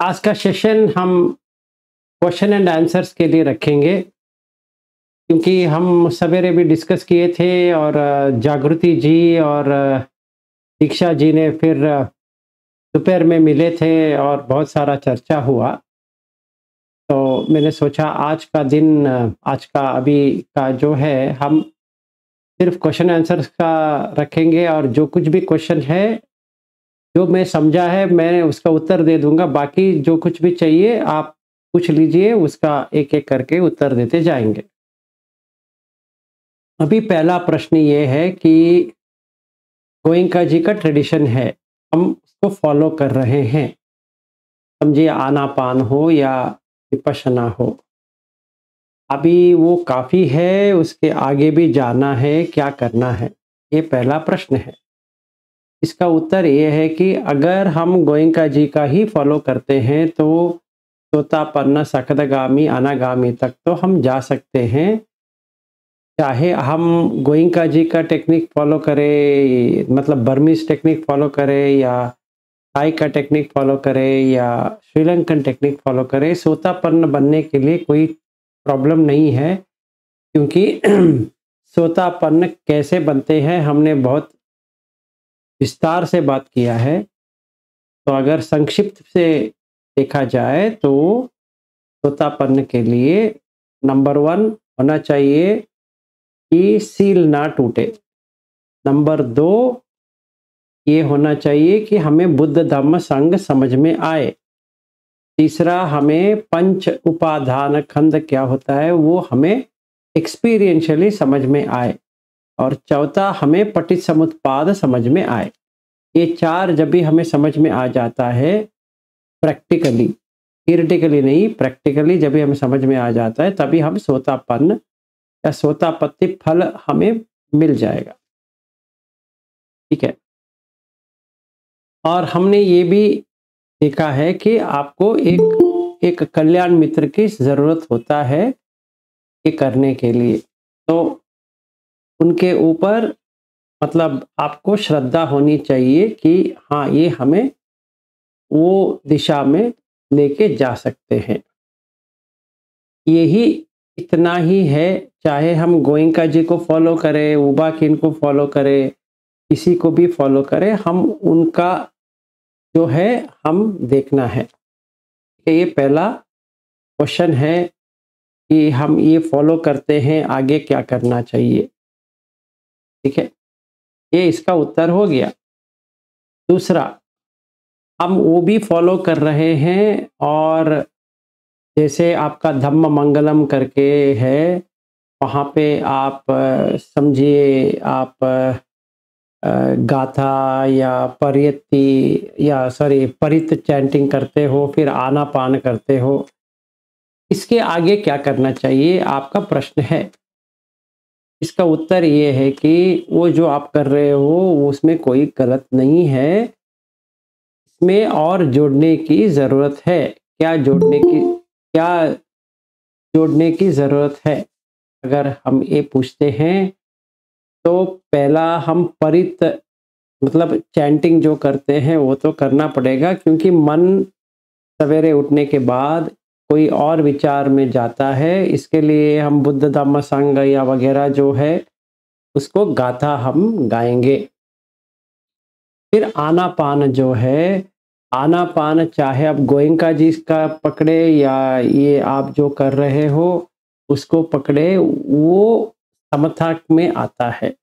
आज का सेशन हम क्वेश्चन एंड आंसर्स के लिए रखेंगे, क्योंकि हम सवेरे भी डिस्कस किए थे और जागृति जी और दीक्षा जी ने फिर दोपहर में मिले थे और बहुत सारा चर्चा हुआ। तो मैंने सोचा आज का दिन आज का अभी का जो है हम सिर्फ क्वेश्चन आंसर्स का रखेंगे और जो कुछ भी क्वेश्चन है, जो मैं समझा है मैं उसका उत्तर दे दूँगा। बाकी जो कुछ भी चाहिए आप पूछ लीजिए, उसका एक-एक करके उत्तर देते जाएँगे। अभी पहला प्रश्न ये है कि गोइंका जी का ट्रेडिशन है, हम उसको फॉलो कर रहे हैं। समझिए आनापान हो या विपश्यना हो। अभी वो काफ़ी है, उसके आगे भी जाना है, क्या करना है? ये पहला प्रश्न है। इसका उत्तर ये है कि अगर हम गोइंका जी का ही फॉलो करते हैं तो सोतापन्न, सकदगामी, अनागामी तक तो हम जा सकते हैं। चाहे हम गोइंका जी का टेक्निक फॉलो करें, मतलब बर्मीज़ टेक्निक फॉलो करें या थाई का टेक्निक फॉलो करें या श्रीलंकन टेक्निक फॉलो करें, सोतापन्न बनने के लिए कोई प्रॉब्लम नहीं है। क्योंकि सोतापन्न कैसे बनते हैं हमने बहुत विस्तार से बात किया है। तो अगर संक्षिप्त से देखा जाए तो सोतापन्न के लिए नंबर 1 होना चाहिए कि सील ना टूटे। नंबर 2 ये होना चाहिए कि हमें बुद्ध धम्म संघ समझ में आए। तीसरा, हमें पंच उपादान खंड क्या होता है वो हमें एक्सपीरियंशियली समझ में आए। और चौथा, हमें पटिच्चसमुप्पाद समझ में आए। ये 4 जब भी हमें समझ में आ जाता है प्रैक्टिकली, थियोरेटिकली नहीं, प्रैक्टिकली जब भी हमें समझ में आ जाता है तभी हम सोतापन्न या सोतापत्ति फल हमें मिल जाएगा। ठीक है। और हमने ये भी देखा है कि आपको एक कल्याण मित्र की ज़रूरत होता है ये करने के लिए। तो उनके ऊपर मतलब आपको श्रद्धा होनी चाहिए कि हाँ, ये हमें वो दिशा में लेके जा सकते हैं। यही इतना ही है, चाहे हम गोइंका जी को फॉलो करें, उबा किन को फॉलो करें, किसी को भी फॉलो करें, हम उनका जो है हम देखना है। ये पहला क्वेश्चन है कि हम ये फॉलो करते हैं, आगे क्या करना चाहिए। ठीक है, ये इसका उत्तर हो गया। दूसरा, हम वो भी फॉलो कर रहे हैं और जैसे आपका धम्म मंगलम करके है, वहाँ पे आप समझिए आप गाथा या परियत्ति या सॉरी परित चैंटिंग करते हो, फिर आनापान करते हो। इसके आगे क्या करना चाहिए आपका प्रश्न है। इसका उत्तर ये है कि वो जो आप कर रहे हो उसमें कोई गलत नहीं है, इसमें और जोड़ने की ज़रूरत है। क्या जोड़ने की ज़रूरत है? अगर हम ये पूछते हैं तो पहला हम परित मतलब चैंटिंग जो करते हैं वो तो करना पड़ेगा, क्योंकि मन सवेरे उठने के बाद कोई और विचार में जाता है। इसके लिए हम बुद्ध धम्म संघ या वगैरह जो है उसको गाथा हम गाएंगे। फिर आनापान जो है, आनापान चाहे आप गोयंका जी का पकड़े या ये आप जो कर रहे हो उसको पकड़े, वो समता में आता है।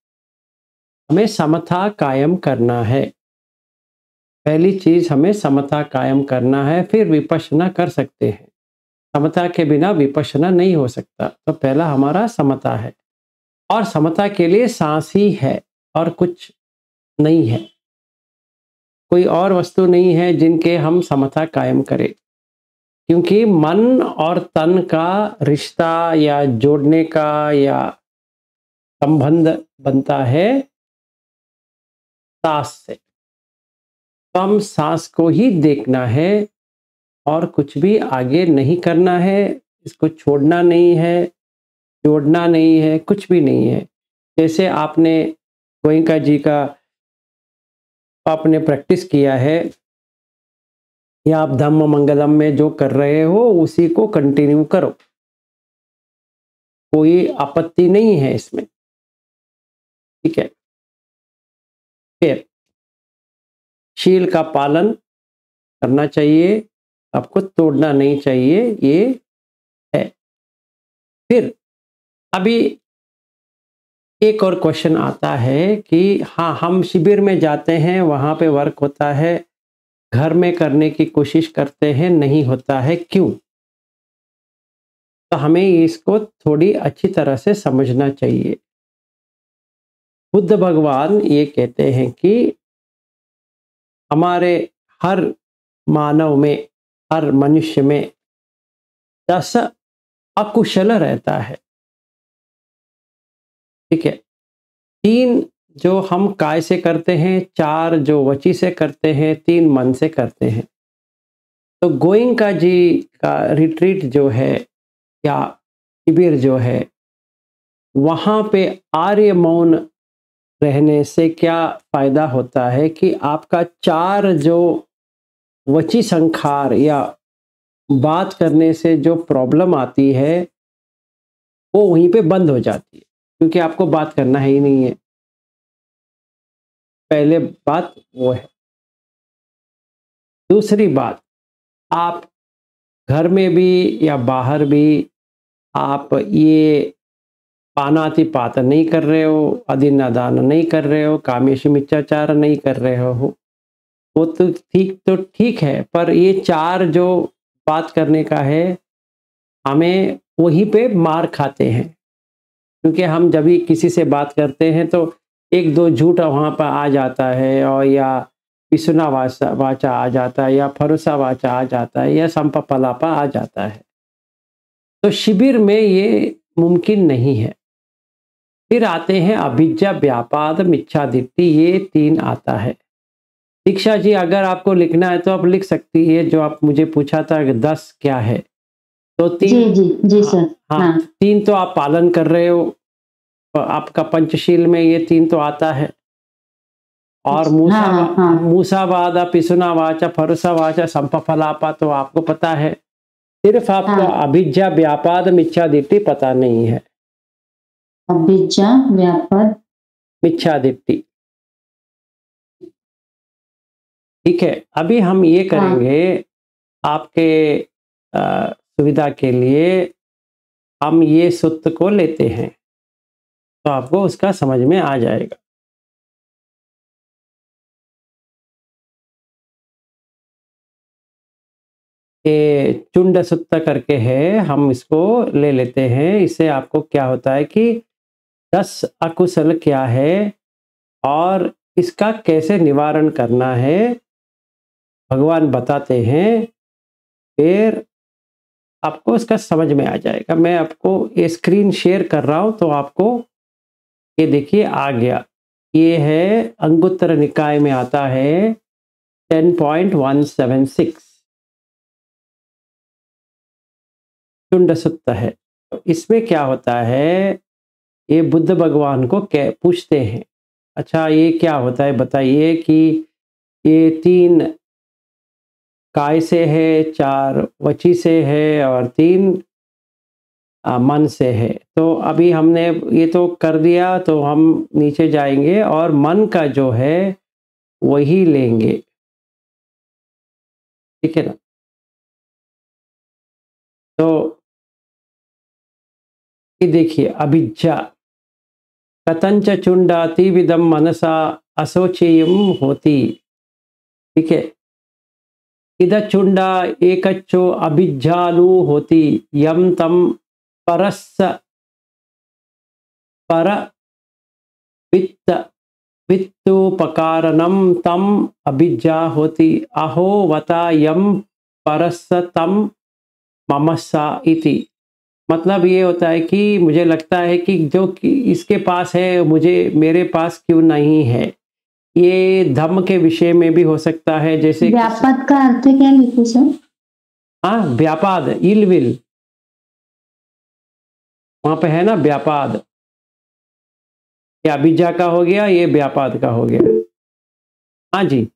हमें समता कायम करना है। पहली चीज हमें समता कायम करना है, फिर विपश्यना कर सकते हैं। समता के बिना विपश्यना नहीं हो सकता। तो पहला हमारा समता है और समता के लिए सांस ही है और कुछ नहीं है। कोई और वस्तु नहीं है जिनके हम समता कायम करें, क्योंकि मन और तन का रिश्ता या जोड़ने का या संबंध बनता है सांस से। तो हम सांस को ही देखना है और कुछ भी आगे नहीं करना है। इसको छोड़ना नहीं है, जोड़ना नहीं है, कुछ भी नहीं है। जैसे आपने गोयंका जी का आपने प्रैक्टिस किया है, या आप धम्म मंगलम में जो कर रहे हो उसी को कंटिन्यू करो, कोई आपत्ति नहीं है इसमें। ठीक है। फिर शील का पालन करना चाहिए, आपको तोड़ना नहीं चाहिए, ये है। फिर अभी एक और क्वेश्चन आता है कि हाँ, हम शिविर में जाते हैं, वहाँ पे वर्क होता है, घर में करने की कोशिश करते हैं, नहीं होता है, क्यों? तो हमें इसको थोड़ी अच्छी तरह से समझना चाहिए। बुद्ध भगवान ये कहते हैं कि हमारे हर मानव में, हर मनुष्य में 10 अकुशल रहता है। ठीक है। 3 जो हम काय से करते हैं, 4 जो वची से करते हैं, 3 मन से करते हैं। तो गोइंका जी का रिट्रीट जो है या शिविर जो है, वहाँ पे आर्य मौन रहने से क्या फ़ायदा होता है कि आपका 4 जो वची संखार या बात करने से जो प्रॉब्लम आती है, वो वहीं पे बंद हो जाती है, क्योंकि आपको बात करना है ही नहीं है। पहले बात वो है। दूसरी बात, आप घर में भी या बाहर भी आप ये पानातिपात नहीं कर रहे हो, अदिन्नादान नहीं कर रहे हो, कामेशु मिथ्याचार नहीं कर रहे हो, वो तो ठीक है, पर ये 4 जो बात करने का है, हमें वहीं पे मार खाते हैं। क्योंकि हम जब भी किसी से बात करते हैं तो 1-2 झूठ वहाँ पर आ जाता है, और या पिसुना वाचा आ जाता है, या फरुसा वाचा आ जाता है, या संपपलापा आ जाता है। तो शिविर में ये मुमकिन नहीं है। फिर आते हैं अभिज्ञा, व्यापाद, मिथ्यादित्ति, ये 3 आता है। दीक्षा जी, अगर आपको लिखना है तो आप लिख सकती है, जो आप मुझे पूछा था कि 10 क्या है। तो 3, जी, जी, जी सर। हाँ, हाँ। 3 तो आप पालन कर रहे हो, आपका पंचशील में ये 3 तो आता है। और हाँ, हाँ। मूसावाद, पिसुना वाचा, फरुसा वाचा, संपफलापा तो आपको पता है। सिर्फ आपको हाँ। अभिज्ञा, व्यापाद, मिथ्यादित्ति पता नहीं है। अभिज्ञा, व्यापाद, मिथ्यादित्ति। ठीक है। अभी हम ये हाँ। करेंगे आपके सुविधा के लिए, हम ये सूत्र को लेते हैं, तो आपको उसका समझ में आ जाएगा। ये चुंड सूत्र करके है, हम इसको ले लेते हैं। इससे आपको क्या होता है कि 10 अकुशल क्या है और इसका कैसे निवारण करना है, भगवान बताते हैं। फिर आपको इसका समझ में आ जाएगा। मैं आपको ये स्क्रीन शेयर कर रहा हूँ, तो आपको ये देखिए आ गया। ये है अंगुत्तर निकाय में आता है 10.176 चुंड सूत्र है। तो इसमें क्या होता है, ये बुद्ध भगवान को पूछते हैं, अच्छा ये क्या होता है बताइए, कि ये 3 काय से है, 4 वची से है, और 3 मन से है। तो अभी हमने ये तो कर दिया, तो हम नीचे जाएंगे और मन का जो है वही लेंगे। ठीक है ना? तो ये देखिए, अभिज्ञा कतंच चुंडाति विदम मनसा असोचेयम होती। ठीक है। इद चुंडा एकच्चो अभिज्ञालु होती, यम तम परस्स पर वित्त वित्तोपकारणम तम अभिज्ञा होती, अहो वता यम परस्स तम ममस्सा इति। मतलब ये होता है कि मुझे लगता है कि जो कि इसके पास है, मुझे मेरे पास क्यों नहीं है। ये धम्म के विषय में भी हो सकता है, जैसे व्यापाद का अर्थ क्या लिखूं सर? हाँ, व्यापाद, इल विल, वहां पे है ना व्यापाद। ये अभिज्ञा का हो गया, ये व्यापाद का हो गया। हाँ जी।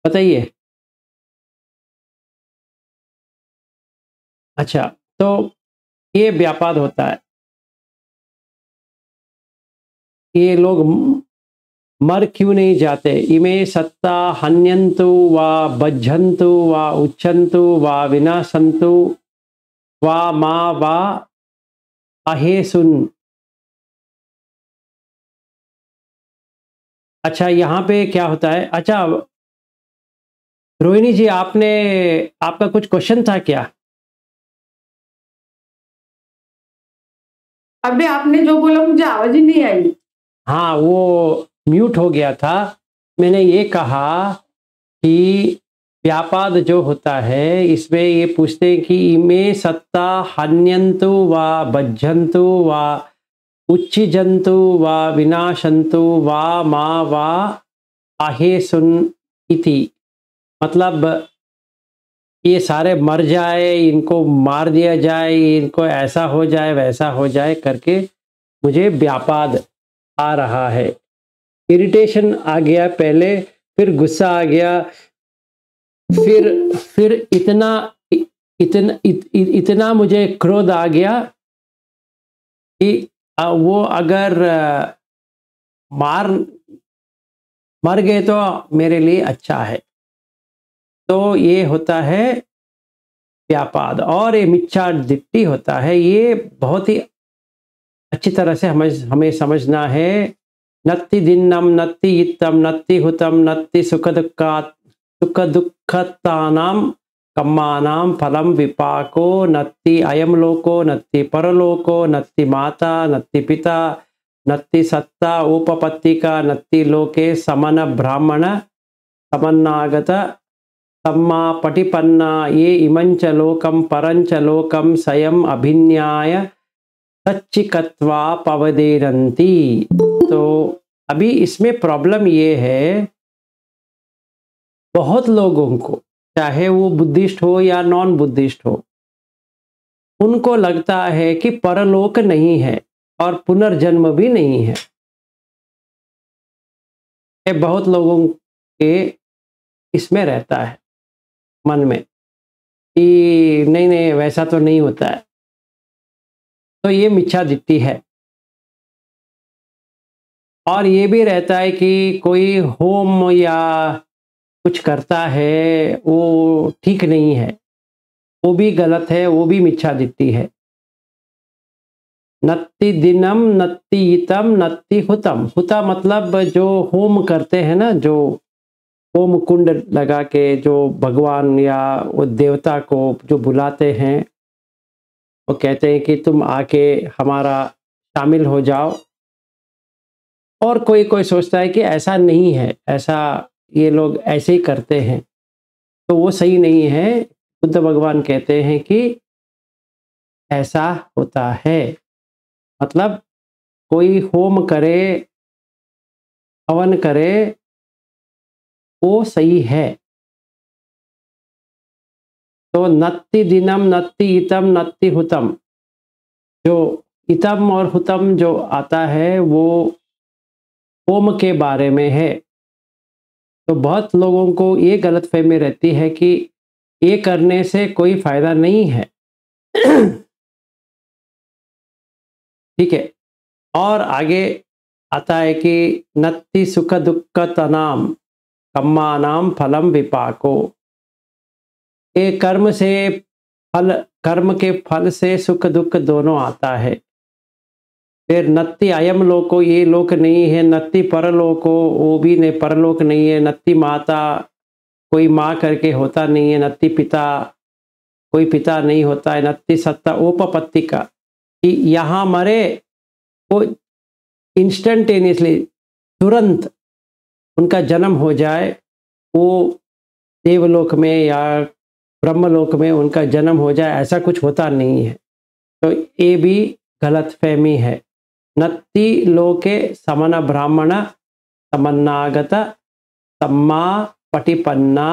बताइए। अच्छा, तो ये व्यापाद होता है। ये लोग मर क्यों नहीं जाते? इमे सत्ता हन्यन्तु वा बज्झन्तु वा उच्छन्तु वा विनाशन्तु वा मा वा अहेसुन। अच्छा, यहाँ पे क्या होता है? अच्छा रोहिणी जी, आपका कुछ क्वेश्चन था क्या? अभी आपने जो बोला मुझे आवाज ही नहीं आई। हाँ, वो म्यूट हो गया था। मैंने ये कहा कि व्यापाद जो होता है इसमें ये पूछते हैं कि इमे सत्ता हन्यन्तु वा बज्झन्तु वा उच्छिजन्तु वा विनाशन्तु वा मा वा अहेसुन इति। मतलब ये सारे मर जाए, इनको मार दिया जाए, इनको ऐसा हो जाए वैसा हो जाए करके मुझे व्यापाद आ रहा है। इरिटेशन आ गया पहले, फिर गुस्सा आ गया, फिर इतना मुझे क्रोध आ गया कि वो अगर मर गए तो मेरे लिए अच्छा है। तो ये होता है व्यापाद। और ये मिच्छा दिट्ठी होता है, ये बहुत ही अच्छी तरह से हमें समझना है। नत्ति दिन्नम नत्ति इत्तम नत्ति हुतम नत्ति सुख दुःखतानां कम्मानां फलं विपाको नत्ति अयं लोको नत्ति परलोको नत्ति माता नत्ति पिता नत्ति सत्ता उपपत्तिका नत्ति लोके समन ब्राह्मण समन्नागत सम्मा पटिपन्ना ये इमंच लोकम परंच लोकम स्वयं अभिन्याय सच्चिकत्वा पवदेरंती। तो अभी इसमें प्रॉब्लम ये है, बहुत लोगों को, चाहे वो बुद्धिस्ट हो या नॉन बुद्धिस्ट हो, उनको लगता है कि परलोक नहीं है और पुनर्जन्म भी नहीं है। ये बहुत लोगों के इसमें रहता है मन में कि नहीं नहीं वैसा तो नहीं होता है। तो ये मिच्छा दिट्ठी है। और ये भी रहता है कि कोई होम या कुछ करता है वो ठीक नहीं है, वो भी गलत है, वो भी मिच्छा दिट्ठी है। नत्ति दिनम नत्ति इतम नत्ति हुतम। हुता मतलब जो होम करते हैं ना, जो होम कुंड लगा के जो भगवान या वो देवता को जो बुलाते हैं, वो कहते हैं कि तुम आके हमारा शामिल हो जाओ। और कोई कोई सोचता है कि ऐसा नहीं है, ऐसा ये लोग ऐसे ही करते हैं, तो वो सही नहीं है। बुद्ध भगवान कहते हैं कि ऐसा होता है। मतलब कोई होम करे, हवन करे, वो सही है। तो नत्ति दिनम नत्ति इतम नत्ति हुतम, जो इतम और हुतम जो आता है वो होम के बारे में है। तो बहुत लोगों को ये गलतफहमी रहती है कि ये करने से कोई फायदा नहीं है। ठीक है। और आगे आता है कि नत्ति सुख दुख तनाम कम्मानाम फलम विपाको। ये कर्म से फल, कर्म के फल से सुख दुख दोनों आता है। फिर नत्ति अयम लोको, ये लोक नहीं है। नत्ति परलोको, वो भी नहीं, परलोक नहीं है। नत्ति माता, कोई माँ करके होता नहीं है। नत्ति पिता, कोई पिता नहीं होता है। नत्ति सत्ता उपपत्ति का, कि यहाँ मरे वो इंस्टेंटेनियसली, तुरंत उनका जन्म हो जाए, वो देवलोक में या ब्रह्मलोक में उनका जन्म हो जाए, ऐसा कुछ होता नहीं है। तो ये भी गलतफहमी है। नत्ति लोके समन ब्राह्मण समन्नागत सम्मा पटिपन्ना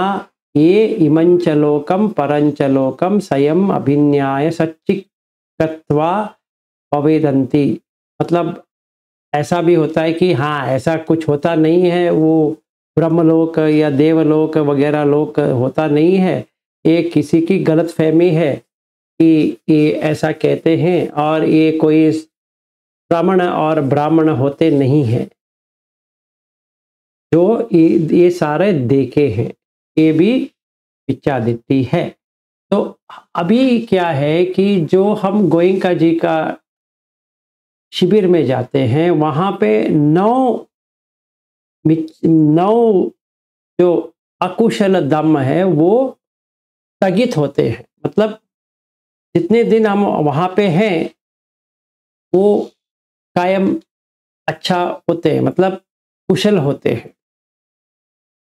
ये इमंच लोकम परंच लोकम स्वयं अभिन्याय सच्चिकत्वा पवेदन्ति। मतलब ऐसा भी होता है कि हाँ, ऐसा कुछ होता नहीं है, वो ब्रह्मलोक या देवलोक वगैरह लोक होता नहीं है। ये किसी की गलतफहमी है कि ये ऐसा कहते हैं, और ये कोई श्रमण और ब्राह्मण होते नहीं हैं जो ये सारे देखे हैं, ये भी विचादित्य है। तो अभी क्या है कि जो हम गोयंका जी का शिविर में जाते हैं, वहाँ पे 9 जो अकुशल दम है वो स्थगित होते हैं। मतलब जितने दिन हम वहाँ पे हैं वो कायम अच्छा होते हैं, मतलब कुशल होते हैं।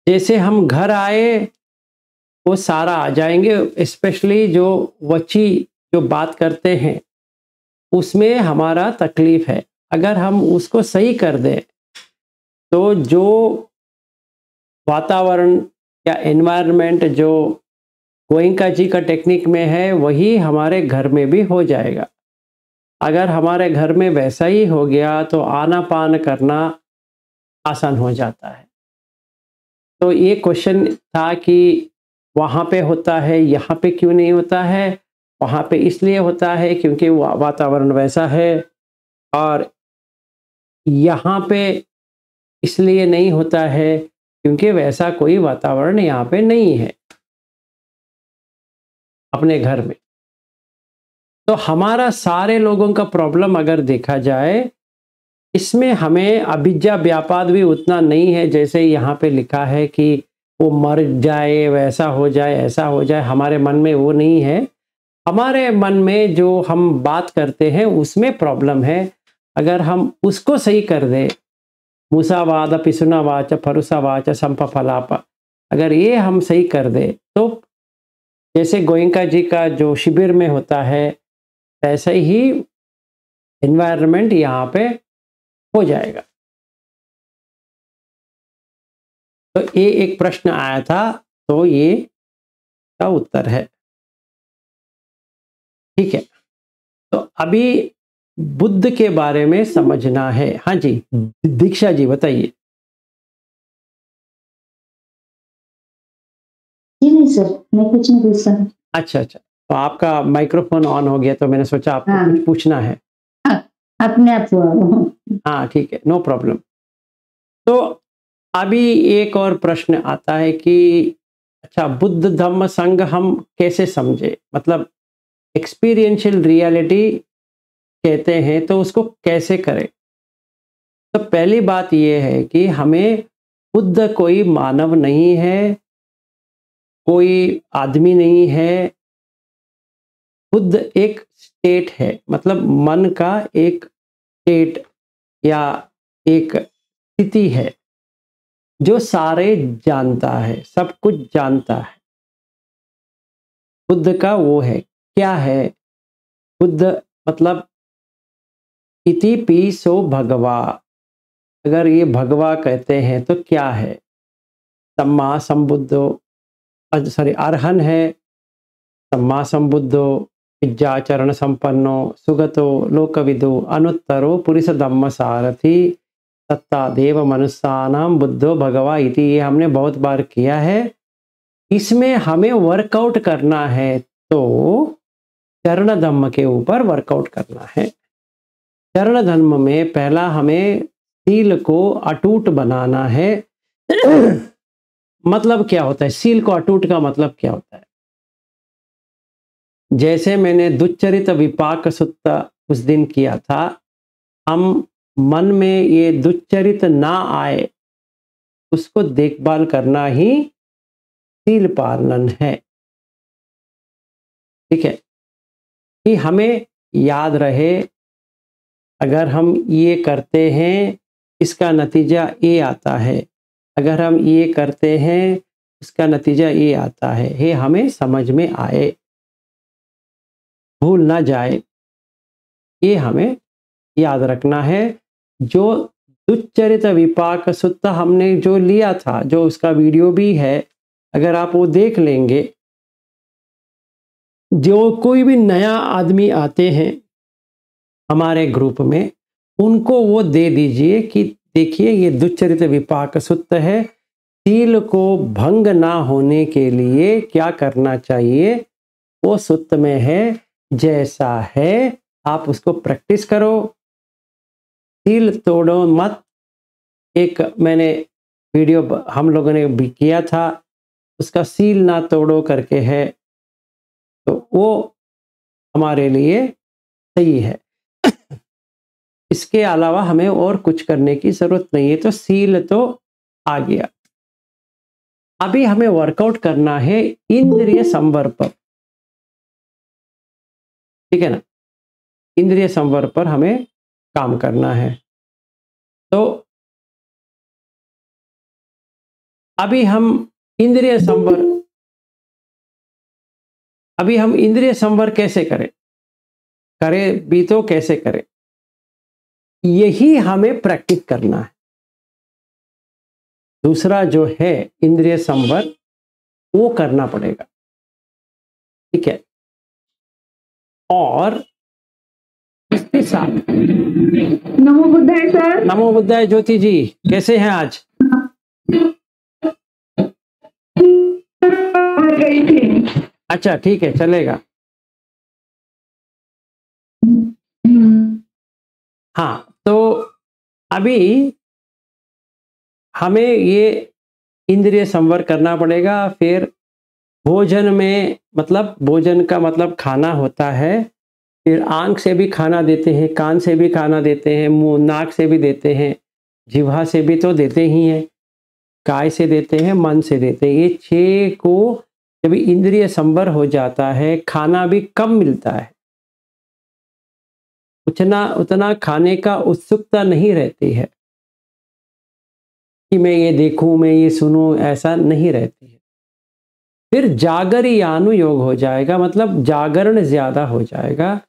जैसे हम घर आए वो सारा आ जाएंगे। स्पेशली जो वची जो बात करते हैं उसमें हमारा तकलीफ है। अगर हम उसको सही कर दें तो जो वातावरण या एनवायरनमेंट जो गोयंका जी का टेक्निक में है वही हमारे घर में भी हो जाएगा। अगर हमारे घर में वैसा ही हो गया तो आनापान करना आसान हो जाता है। तो ये क्वेश्चन था कि वहाँ पे होता है, यहाँ पे क्यों नहीं होता है? वहाँ पे इसलिए होता है क्योंकि वातावरण वैसा है, और यहाँ पे इसलिए नहीं होता है क्योंकि वैसा कोई वातावरण यहाँ पे नहीं है अपने घर में। तो हमारा सारे लोगों का प्रॉब्लम अगर देखा जाए, इसमें हमें अभिज्ञा व्यापाद भी उतना नहीं है जैसे यहाँ पे लिखा है कि वो मर जाए, वैसा हो जाए, ऐसा हो जाए। हमारे मन में वो नहीं है। हमारे मन में जो हम बात करते हैं उसमें प्रॉब्लम है। अगर हम उसको सही कर दे, मूसावाद पिसुनावाच फरुसावाच संपफलाप, अगर ये हम सही कर दे तो जैसे गोयंका जी का जो शिविर में होता है वैसे ही एनवायरनमेंट यहाँ पे हो जाएगा। तो ये एक प्रश्न आया था, तो ये का उत्तर है। ठीक है, तो अभी बुद्ध के बारे में समझना है। हाँ जी, दीक्षा जी बताइए। जी नहीं सर, मैं कुछ नहीं पूछ सकती। अच्छा, तो आपका माइक्रोफोन ऑन हो गया तो मैंने सोचा आपको हाँ। कुछ पूछना है। अपने आप हुआ वो। हाँ ठीक है, नो प्रॉब्लम। तो अभी एक और प्रश्न आता है कि अच्छा, बुद्ध धम्म संघ हम कैसे समझे? मतलब एक्सपीरियंशियल रियलिटी कहते हैं तो उसको कैसे करें? तो पहली बात यह है कि हमें बुद्ध कोई मानव नहीं है, कोई आदमी नहीं है। बुद्ध एक स्टेट है, मतलब मन का एक स्टेट या एक स्थिति है जो सारे जानता है, सब कुछ जानता है। बुद्ध का वो है। क्या है बुद्ध? मतलब इति पीसो भगवा। अगर ये भगवा कहते हैं तो क्या है? सम्मा संबुद्धो, सॉरी, अरहन है, सम्मा संबुद्धो, विद्याचरण संपन्नो, सुगतो लोकविदो, अनुत्तरो पुरुष धम्म सारथी, सत्ता देव मनुष्यानाम बुद्धो भगवा इति। ये हमने बहुत बार किया है। इसमें हमें वर्कआउट करना है तो चरण धम्म के ऊपर वर्कआउट करना है। चरण धम्म में पहला हमें सील को अटूट बनाना है। मतलब क्या होता है सील को अटूट का मतलब क्या होता है? जैसे मैंने दुच्चरित विपाक सुत्त उस दिन किया था, हम मन में ये दुच्चरित ना आए उसको देखभाल करना ही सील पालन है। ठीक है, कि हमें याद रहे अगर हम ये करते हैं इसका नतीजा ये आता है, अगर हम ये करते हैं इसका नतीजा ये आता है। ये हमें समझ में आए, भूल ना जाए, ये हमें याद रखना है। जो दुच्चरित विपाक सुत्त हमने जो लिया था, जो उसका वीडियो भी है, अगर आप वो देख लेंगे, जो कोई भी नया आदमी आते हैं हमारे ग्रुप में, उनको वो दे दीजिए कि देखिए ये दुच्चरित विपाक सुत्त है, सील को भंग ना होने के लिए क्या करना चाहिए, वो सुत्त में है। जैसा है आप उसको प्रैक्टिस करो, सील तोड़ो मत। एक मैंने वीडियो हम लोगों ने भी किया था, उसका सील ना तोड़ो करके है, तो वो हमारे लिए सही है। इसके अलावा हमें और कुछ करने की जरूरत नहीं है। तो सील तो आ गया। अभी हमें वर्कआउट करना है इंद्रिय संवर पर, ठीक है ना। इंद्रिय संवर पर हमें काम करना है। तो अभी हम इंद्रिय संवर कैसे करें, करें भी तो कैसे करें, यही हमें प्रैक्टिस करना है। दूसरा जो है इंद्रिय संवर, वो करना पड़ेगा, ठीक है। और इसके साथ नमो बुद्धाय सर। नमो बुद्धाय ज्योति जी, कैसे हैं आज? गई थी। अच्छा ठीक है, चलेगा। हाँ, तो अभी हमें ये इंद्रिय संवर करना पड़ेगा। फिर भोजन में, मतलब भोजन का मतलब खाना होता है। फिर आंख से भी खाना देते हैं, कान से भी खाना देते हैं, मुंह नाक से भी देते हैं, जिह्वा से भी तो देते ही हैं, काय से देते हैं, मन से देते हैं। ये 6 को जब इंद्रिय संवर हो जाता है, खाना भी कम मिलता है, उतना खाने का उत्सुकता नहीं रहती है कि मैं ये देखूं, मैं ये सुनूं, ऐसा नहीं रहती है। फिर जागरियानुयोग हो जाएगा, मतलब जागरण ज्यादा हो जाएगा।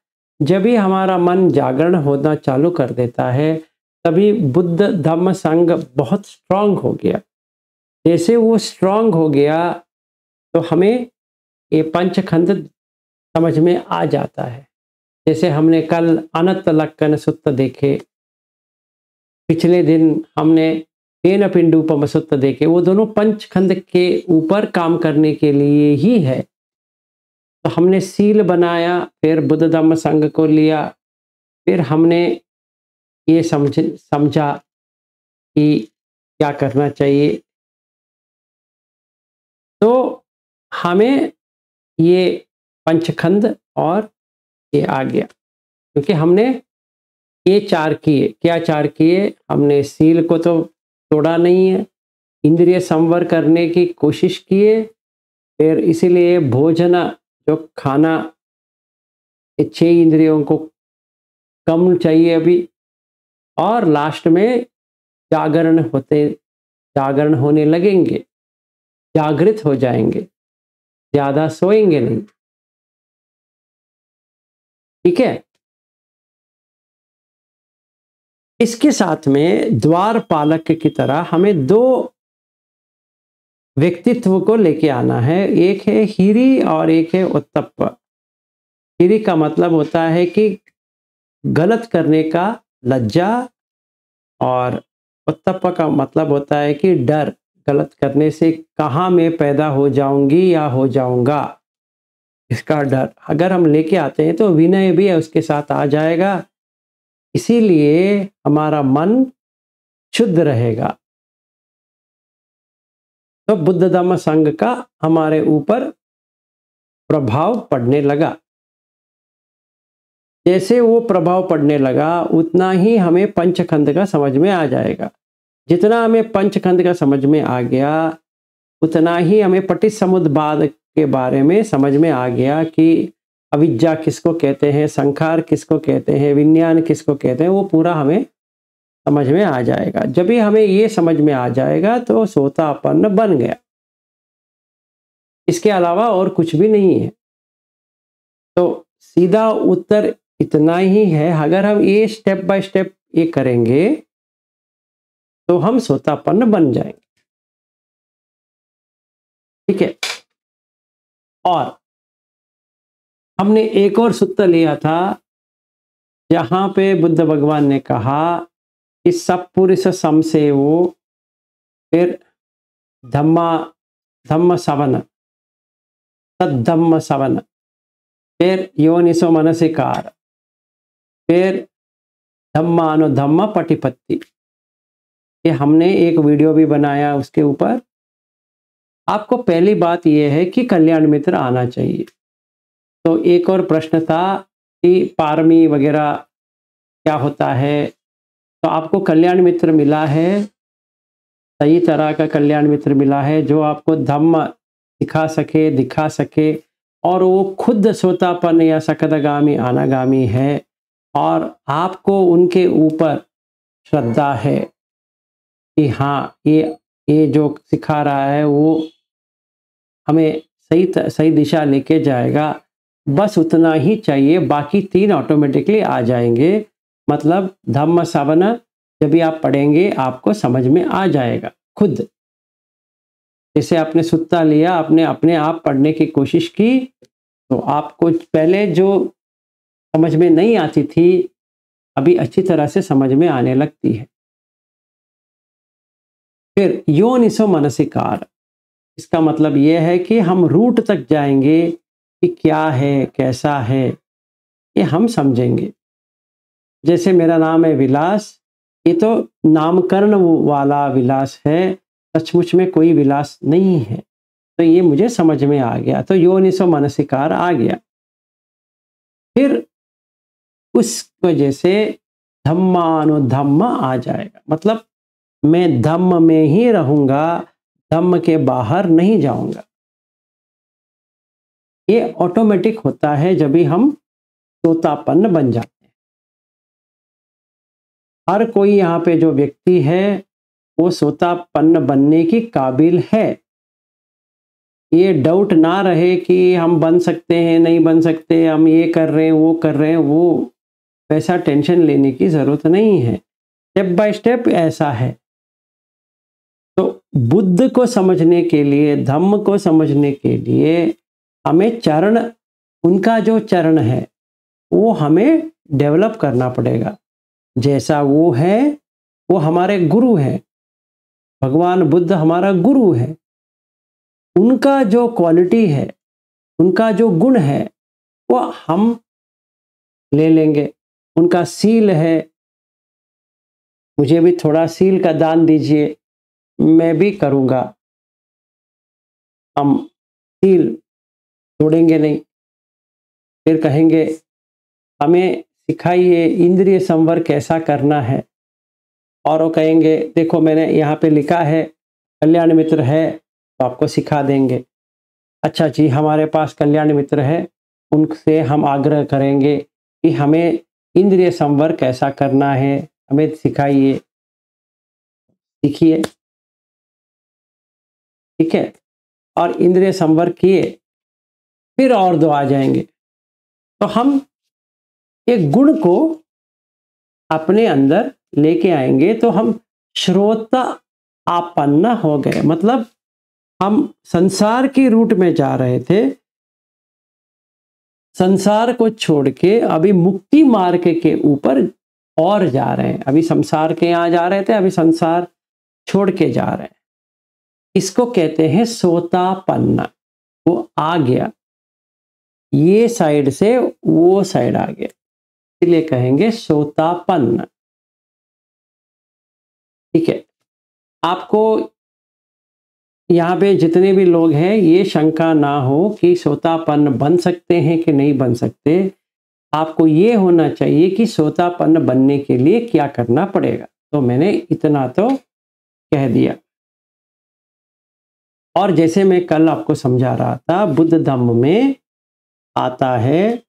जब भी हमारा मन जागरण होना चालू कर देता है, तभी बुद्ध धम्म संघ बहुत स्ट्रांग हो गया। जैसे वो स्ट्रांग हो गया तो हमें ये पंचखंड समझ में आ जाता है। जैसे हमने कल अनंत लक्कन सुत्त देखे, पिछले दिन हमने तेन पिंडूपम सुत्त देखे। वो दोनों पंचखंड के ऊपर काम करने के लिए ही है। तो हमने सील बनाया, फिर बुद्ध धम्म संघ को लिया, फिर हमने ये समझा कि क्या करना चाहिए। तो हमें ये पंचखंड और ये आ गया, क्योंकि हमने ये 4 किए। क्या 4 किए? हमने सील को तो तोड़ा नहीं है, इंद्रिय संवर करने की कोशिश किए, फिर इसीलिए भोजन जो खाना, 6 इंद्रियों को कम चाहिए अभी, और लास्ट में जागरण होने लगेंगे, जागृत हो जाएंगे, ज्यादा सोएंगे नहीं, ठीक है। इसके साथ में द्वारपालक की तरह हमें 2 व्यक्तित्व को लेके आना है। एक है हीरी और एक है उत्तप्प। हीरी का मतलब होता है कि गलत करने का लज्जा, और उत्तप्प का मतलब होता है कि डर, गलत करने से कहाँ मैं पैदा हो जाऊंगी या हो जाऊंगा, इसका डर अगर हम लेके आते हैं तो विनय भी उसके साथ आ जाएगा। इसीलिए हमारा मन शुद्ध रहेगा। तो बुद्ध धम्म संघ का हमारे ऊपर प्रभाव पड़ने लगा। जैसे वो प्रभाव पड़ने लगा, उतना ही हमें पंचखंड का समझ में आ जाएगा। जितना हमें पंचखंड का समझ में आ गया, उतना ही हमें पटिसमुद्धाद के बारे में समझ में आ गया कि अविद्या किसको कहते हैं, संखार किसको कहते हैं, विज्ञान किसको कहते हैं, वो पूरा हमें समझ में आ जाएगा। जब भी हमें ये समझ में आ जाएगा तो सोतापन्न बन गया। इसके अलावा और कुछ भी नहीं है। तो सीधा उत्तर इतना ही है। अगर हम ये स्टेप बाय स्टेप ये करेंगे तो हम सोतापन्न बन जाएंगे, ठीक है। और हमने एक और सूत्र लिया था, जहां पे बुद्ध भगवान ने कहा कि सब पुरुष समसेवो, फिर धम्मा धम्म सवन, तद्धम्म सवन, फिर योनिसो मनसिकार, फिर धम्मानुधम्म पटिपत्ति। ये हमने एक वीडियो भी बनाया उसके ऊपर। आपको पहली बात यह है कि कल्याण मित्र आना चाहिए। तो एक और प्रश्न था कि पारमी वगैरह क्या होता है, तो आपको कल्याण मित्र मिला है, सही तरह का कल्याण मित्र मिला है जो आपको धम्म सिखा सके, दिखा सके, और वो खुद सोतापन या सकदगामी अनागामी है, और आपको उनके ऊपर श्रद्धा है कि हाँ ये जो सिखा रहा है वो हमें सही दिशा लेके जाएगा। बस उतना ही चाहिए, बाकी 3 ऑटोमेटिकली आ जाएंगे। मतलब धम्म सवन जब भी आप पढ़ेंगे आपको समझ में आ जाएगा खुद। जैसे आपने सुत्ता लिया, आपने अपने आप पढ़ने की कोशिश की, तो आपको पहले जो समझ में नहीं आती थी अभी अच्छी तरह से समझ में आने लगती है। फिर योनिसो मनसिकार, इसका मतलब यह है कि हम रूट तक जाएंगे कि क्या है, कैसा है, ये हम समझेंगे। जैसे मेरा नाम है विलास, ये तो नामकरण वाला विलास है, सचमुच में कोई विलास नहीं है। तो ये मुझे समझ में आ गया, तो योनिसो मनसिकार आ गया। फिर उस वजह से धम्मानुधम्म आ जाएगा, मतलब मैं धम्म में ही रहूंगा, धम्म के बाहर नहीं जाऊंगा। ये ऑटोमेटिक होता है जब भी हम सोतापन्न बन जाते हैं। हर कोई यहाँ पे जो व्यक्ति है वो सोतापन्न बनने की काबिल है। ये डाउट ना रहे कि हम बन सकते हैं, नहीं बन सकते, हम ये कर रहे हैं, वो कर रहे हैं, वो वैसा टेंशन लेने की जरूरत नहीं है। स्टेप बाय स्टेप ऐसा है। तो बुद्ध को समझने के लिए, धम्म को समझने के लिए हमें चरण, उनका जो चरण है वो हमें डेवलप करना पड़ेगा। जैसा वो है वो हमारे गुरु हैं, भगवान बुद्ध हमारा गुरु है। उनका जो क्वालिटी है, उनका जो गुण है वो हम ले लेंगे। उनका सील है, मुझे भी थोड़ा सील का दान दीजिए, मैं भी करूँगा। हम सील तोड़ेंगे नहीं। फिर कहेंगे हमें सिखाइए इंद्रिय संवर कैसा करना है, और वो कहेंगे देखो मैंने यहाँ पे लिखा है कल्याण मित्र है, तो आपको सिखा देंगे। अच्छा जी, हमारे पास कल्याण मित्र है, उनसे हम आग्रह करेंगे कि हमें इंद्रिय संवर कैसा करना है, हमें सिखाइए, सीखिए। ठीक है, और इंद्रिय संवर किए, फिर और 2 आ जाएंगे। तो हम एक गुण को अपने अंदर लेके आएंगे, तो हम श्रोता आपन्न हो गए। मतलब हम संसार की रूट में जा रहे थे, संसार को छोड़ के अभी मुक्ति मार्ग के ऊपर और जा रहे हैं। अभी संसार के यहाँ जा रहे थे, अभी संसार छोड़ के जा रहे हैं। इसको कहते हैं सोतापन्न। वो आ गया, ये साइड से वो साइड आ गया, इसलिए कहेंगे सोतापन्न। ठीक है, आपको यहाँ पे जितने भी लोग हैं ये शंका ना हो कि सोतापन्न बन सकते हैं कि नहीं बन सकते। आपको ये होना चाहिए कि सोतापन्न बनने के लिए क्या करना पड़ेगा। तो मैंने इतना तो कह दिया। और जैसे मैं कल आपको समझा रहा था, बुद्ध धम्म में आता है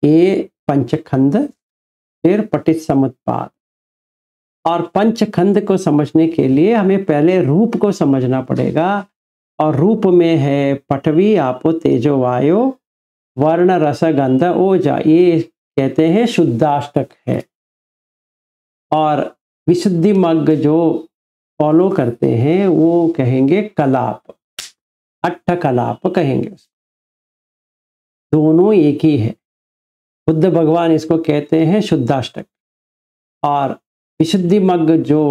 ये पंचखंड, फिर पटिच्चसमुप्पाद। और पंचखंड को समझने के लिए हमें पहले रूप को समझना पड़ेगा। और रूप में है पठवी आपो तेजो वायो वर्ण रस गंध ओजा, ये कहते हैं शुद्धाष्टक है। और विशुद्धि मग्ग जो फॉलो करते हैं वो कहेंगे कलाप, अट्ठ कलाप कहेंगे। दोनों एक ही है। बुद्ध भगवान इसको कहते हैं शुद्धाष्टक। और विशुद्धि मग्ग जो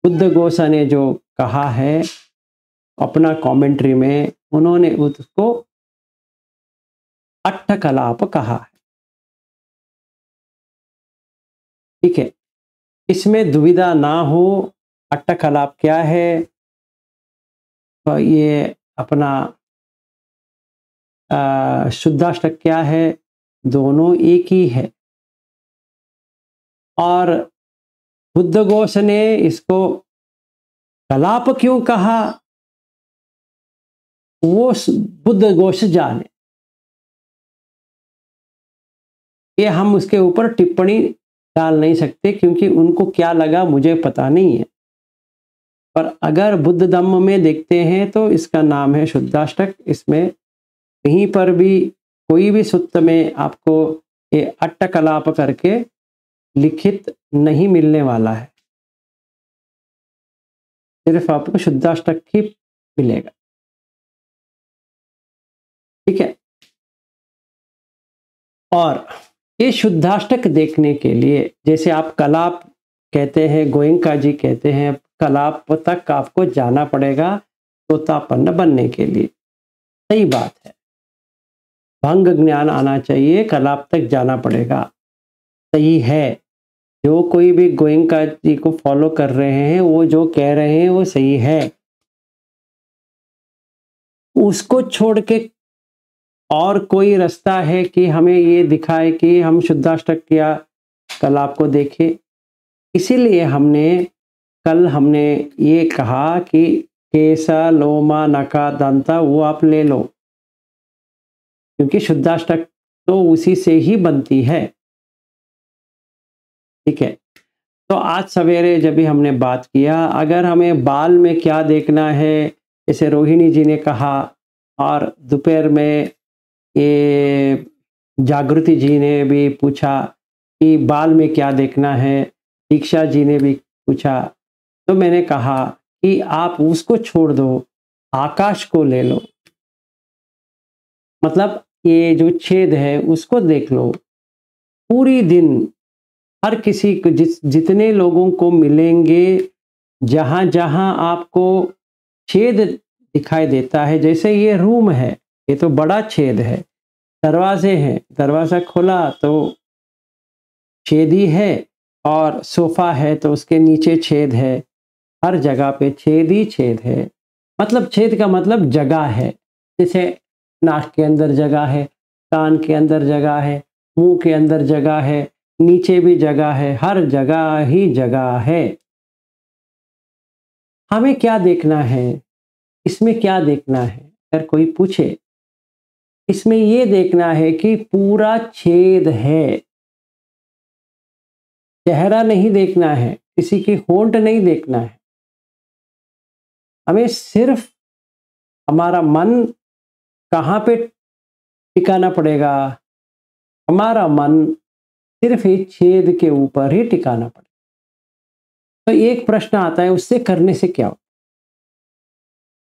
बुद्ध गोसा ने जो कहा है अपना कमेंट्री में उन्होंने उसको अट्टकलाप कहा है। ठीक है, इसमें दुविधा ना हो, अट्टकलाप क्या है, तो ये अपना शुद्धाष्टक क्या है, दोनों एक ही है। और बुद्धघोष ने इसको कलाप क्यों कहा, वो बुद्धघोष जाने, ये हम उसके ऊपर टिप्पणी डाल नहीं सकते, क्योंकि उनको क्या लगा मुझे पता नहीं है। पर अगर बुद्ध धम्म में देखते हैं तो इसका नाम है शुद्धाष्टक। इसमें कहीं पर भी कोई भी सूत्र में आपको ये अट्टकलाप करके लिखित नहीं मिलने वाला है, सिर्फ आपको शुद्धाष्टक ही मिलेगा। ठीक है, और ये शुद्धाष्टक देखने के लिए, जैसे आप कलाप कहते हैं, गोयंका जी कहते हैं, कलाप तक आपको जाना पड़ेगा तोतापन्न बनने के लिए। सही बात है, भंग ज्ञान आना चाहिए, कलाप तक जाना पड़ेगा, सही है। जो कोई भी गोयंका जी को फॉलो कर रहे हैं, वो जो कह रहे हैं वो सही है। उसको छोड़ के और कोई रास्ता है कि हमें ये दिखाए कि हम शुद्धाष्टक या कलाप को देखें? इसीलिए हमने ये कहा कि केसा, लोमा, नका, दंता वो आप ले लो, क्योंकि शुद्धाष्टक तो उसी से ही बनती है। ठीक है, तो आज सवेरे जब भी हमने बात किया, अगर हमें बाल में क्या देखना है, जैसे रोहिणी जी ने कहा, और दोपहर में ये जागृति जी ने भी पूछा कि बाल में क्या देखना है, दीक्षा जी ने भी पूछा, तो मैंने कहा कि आप उसको छोड़ दो, आकाश को ले लो। मतलब ये जो छेद है उसको देख लो। पूरी दिन हर किसी को, जितने लोगों को मिलेंगे, जहाँ जहाँ आपको छेद दिखाई देता है, जैसे ये रूम है, ये तो बड़ा छेद है, दरवाजे हैं, दरवाज़ा खोला तो छेद ही है, और सोफा है तो उसके नीचे छेद है, हर जगह पे छेद ही छेद है। मतलब छेद का मतलब जगह है, जैसे नाक के अंदर जगह है, कान के अंदर जगह है, मुंह के अंदर जगह है, नीचे भी जगह है, हर जगह ही जगह है। हमें क्या देखना है, इसमें क्या देखना है, अगर कोई पूछे, इसमें ये देखना है कि पूरा छेद है, चेहरा नहीं देखना है, किसी की होंठ नहीं देखना है। हमें सिर्फ हमारा मन कहाँ पे टिकाना पड़ेगा, हमारा मन सिर्फ एक छेद के ऊपर ही टिकाना पड़ेगा। तो एक प्रश्न आता है, उससे करने से क्या होता है?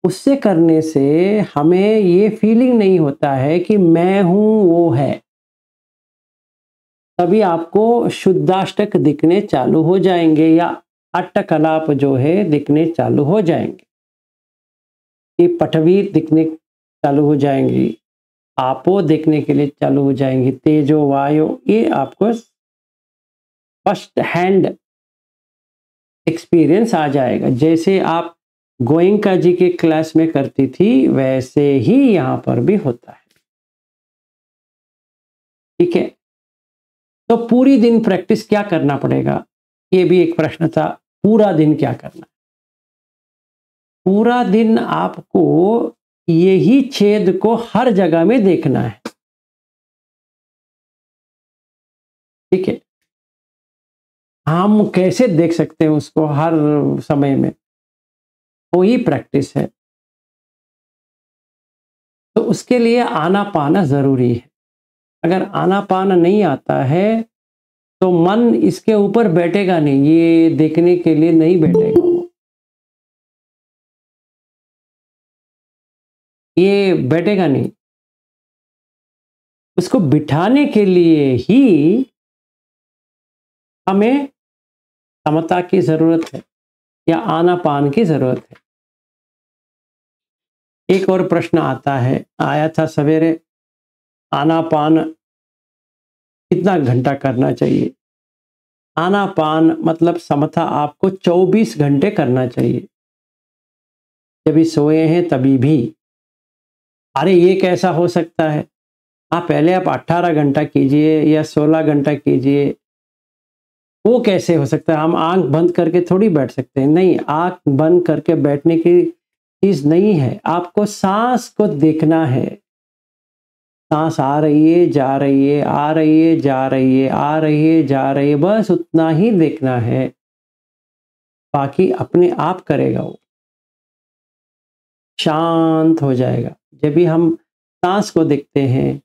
उससे करने से हमें ये फीलिंग नहीं होता है कि मैं हूं वो है। तभी आपको शुद्धाष्टक दिखने चालू हो जाएंगे, या अट्टकलाप जो है दिखने चालू हो जाएंगे, ये पटवी दिखने चालू हो जाएंगी, आपो देखने के लिए चालू हो जाएंगी, तेजो वायु, ये आपको फर्स्ट हैंड एक्सपीरियंस आ जाएगा। जैसे आप गोयंका जी के क्लास में करती थी, वैसे ही यहाँ पर भी होता है। ठीक है, तो पूरी दिन प्रैक्टिस क्या करना पड़ेगा, ये भी एक प्रश्न था। पूरा दिन क्या करना है? पूरा दिन आपको यही छेद को हर जगह में देखना है। ठीक है, हम कैसे देख सकते हैं उसको हर समय में, वही प्रैक्टिस है। तो उसके लिए आना पाना जरूरी है। अगर आना पाना नहीं आता है तो मन इसके ऊपर बैठेगा नहीं, ये देखने के लिए नहीं बैठेगा, ये बैठेगा नहीं। उसको बिठाने के लिए ही हमें समता की जरूरत है, या आनापान की जरूरत है। एक और प्रश्न आता है, आया था सवेरे, आनापान कितना घंटा करना चाहिए? आनापान मतलब समथा आपको 24 घंटे करना चाहिए। जब भी सोए हैं तभी भी। अरे ये कैसा हो सकता है? पहले आप 18 घंटा कीजिए या 16 घंटा कीजिए। वो कैसे हो सकता है? हम आंख बंद करके थोड़ी बैठ सकते हैं। नहीं, आंख बंद करके बैठने की चीज नहीं है। आपको सांस को देखना है। सांस आ रही है, जा रही है, आ रही है, जा रही है, आ रही है, जा रही है, बस उतना ही देखना है। बाकी अपने आप करेगा वो, शांत हो जाएगा। जब भी हम सांस को देखते हैं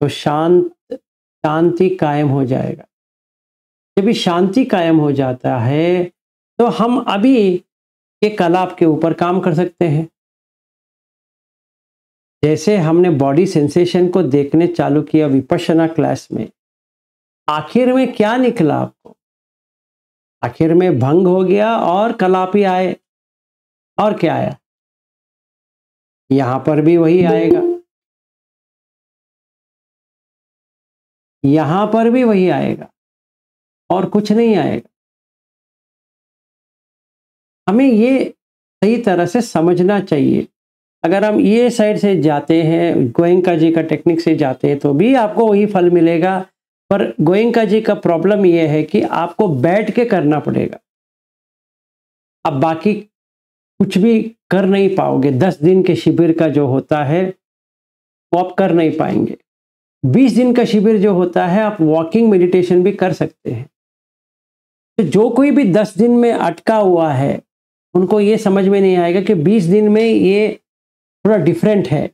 तो शांति कायम हो जाएगा। जब भी शांति कायम हो जाता है तो हम अभी के कलाप के ऊपर काम कर सकते हैं। जैसे हमने बॉडी सेंसेशन को देखने चालू किया विपश्यना क्लास में, आखिर में क्या निकला आपको? आखिर में भंग हो गया और कलाप ही आए। और क्या आया? यहां पर भी वही आएगा, यहां पर भी वही आएगा और कुछ नहीं आएगा। हमें ये सही तरह से समझना चाहिए। अगर हम ये साइड से जाते हैं, गोयंका जी का टेक्निक से जाते हैं, तो भी आपको वही फल मिलेगा। पर गोयंका जी का प्रॉब्लम ये है कि आपको बैठ के करना पड़ेगा। अब बाकी कुछ भी कर नहीं पाओगे। 10 दिन के शिविर का जो होता है वो आप कर नहीं पाएंगे। 20 दिन का शिविर जो होता है आप वॉकिंग मेडिटेशन भी कर सकते हैं। तो जो कोई भी 10 दिन में अटका हुआ है उनको ये समझ में नहीं आएगा कि 20 दिन में ये थोड़ा डिफरेंट है,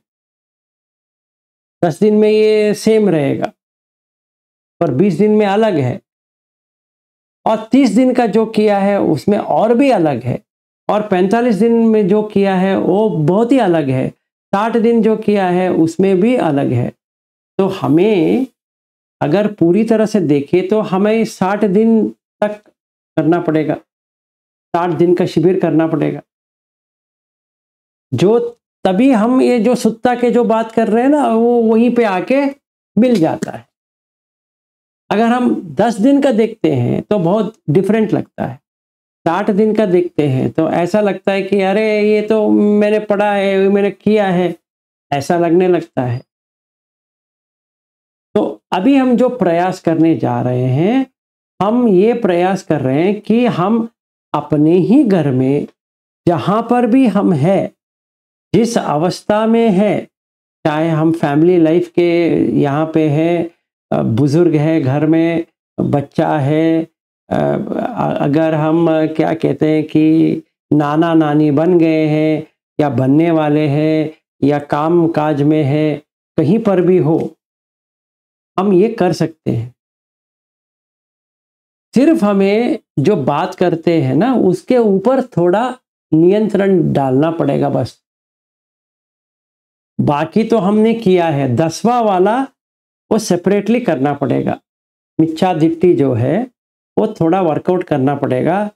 10 दिन में ये सेम रहेगा, पर 20 दिन में अलग है। और 30 दिन का जो किया है उसमें और भी अलग है। और 45 दिन में जो किया है वो बहुत ही अलग है। 60 दिन जो किया है उसमें भी अलग है। तो हमें अगर पूरी तरह से देखें तो हमें 60 दिन तक करना पड़ेगा, 60 दिन का शिविर करना पड़ेगा। जो तभी हम ये जो सुत्ता के जो बात कर रहे हैं ना, वो वहीं पे आके मिल जाता है। अगर हम 10 दिन का देखते हैं तो बहुत डिफरेंट लगता है। 60 दिन का देखते हैं तो ऐसा लगता है कि अरे ये तो मैंने पढ़ा है, मैंने किया है, ऐसा लगने लगता है। तो अभी हम जो प्रयास करने जा रहे हैं, हम ये प्रयास कर रहे हैं कि हम अपने ही घर में जहाँ पर भी हम हैं, जिस अवस्था में है, चाहे हम फैमिली लाइफ के यहाँ पे हैं, बुजुर्ग है घर में, बच्चा है, अगर हम क्या कहते हैं कि नाना नानी बन गए हैं या बनने वाले हैं या काम काज में है, कहीं पर भी हो, हम ये कर सकते हैं। सिर्फ हमें जो बात करते हैं ना उसके ऊपर थोड़ा नियंत्रण डालना पड़ेगा बस। बाकी तो हमने किया है। 10वां वाला वो सेपरेटली करना पड़ेगा। मिच्छा दिट्टी जो है वो थोड़ा वर्कआउट करना पड़ेगा।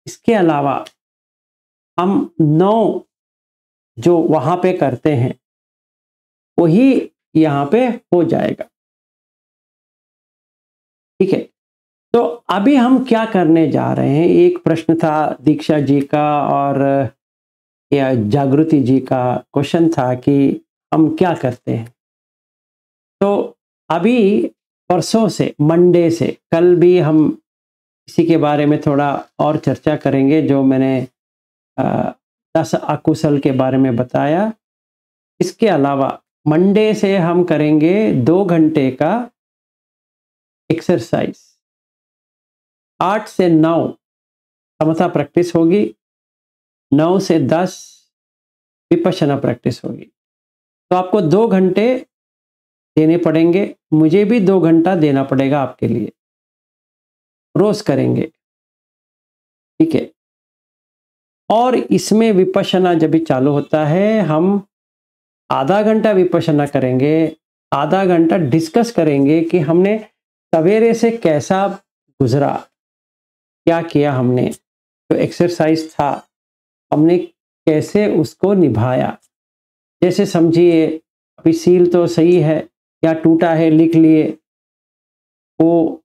इसके अलावा हम 9 जो वहां पे करते हैं वही यहाँ पे हो जाएगा। ठीक है, तो अभी हम क्या करने जा रहे हैं? एक प्रश्न था दीक्षा जी का और या जागृति जी का क्वेश्चन था कि हम क्या करते हैं। तो अभी परसों से, मंडे से, कल भी हम इसी के बारे में थोड़ा और चर्चा करेंगे। जो मैंने 10 अकुशल के बारे में बताया, इसके अलावा मंडे से हम करेंगे 2 घंटे का एक्सरसाइज। 8 से 9 समता प्रैक्टिस होगी, 9 से 10 विपश्यना प्रैक्टिस होगी। तो आपको 2 घंटे देने पड़ेंगे, मुझे भी 2 घंटा देना पड़ेगा आपके लिए। रोज करेंगे, ठीक है। और इसमें विपश्यना जब भी चालू होता है, हम आधा घंटा विपश्यना करेंगे, आधा घंटा डिस्कस करेंगे कि हमने सवेरे से कैसा गुजरा, क्या किया हमने, जो एक्सरसाइज था हमने कैसे उसको निभाया। जैसे समझिए अभी सील तो सही है या टूटा है, लिख लिए, वो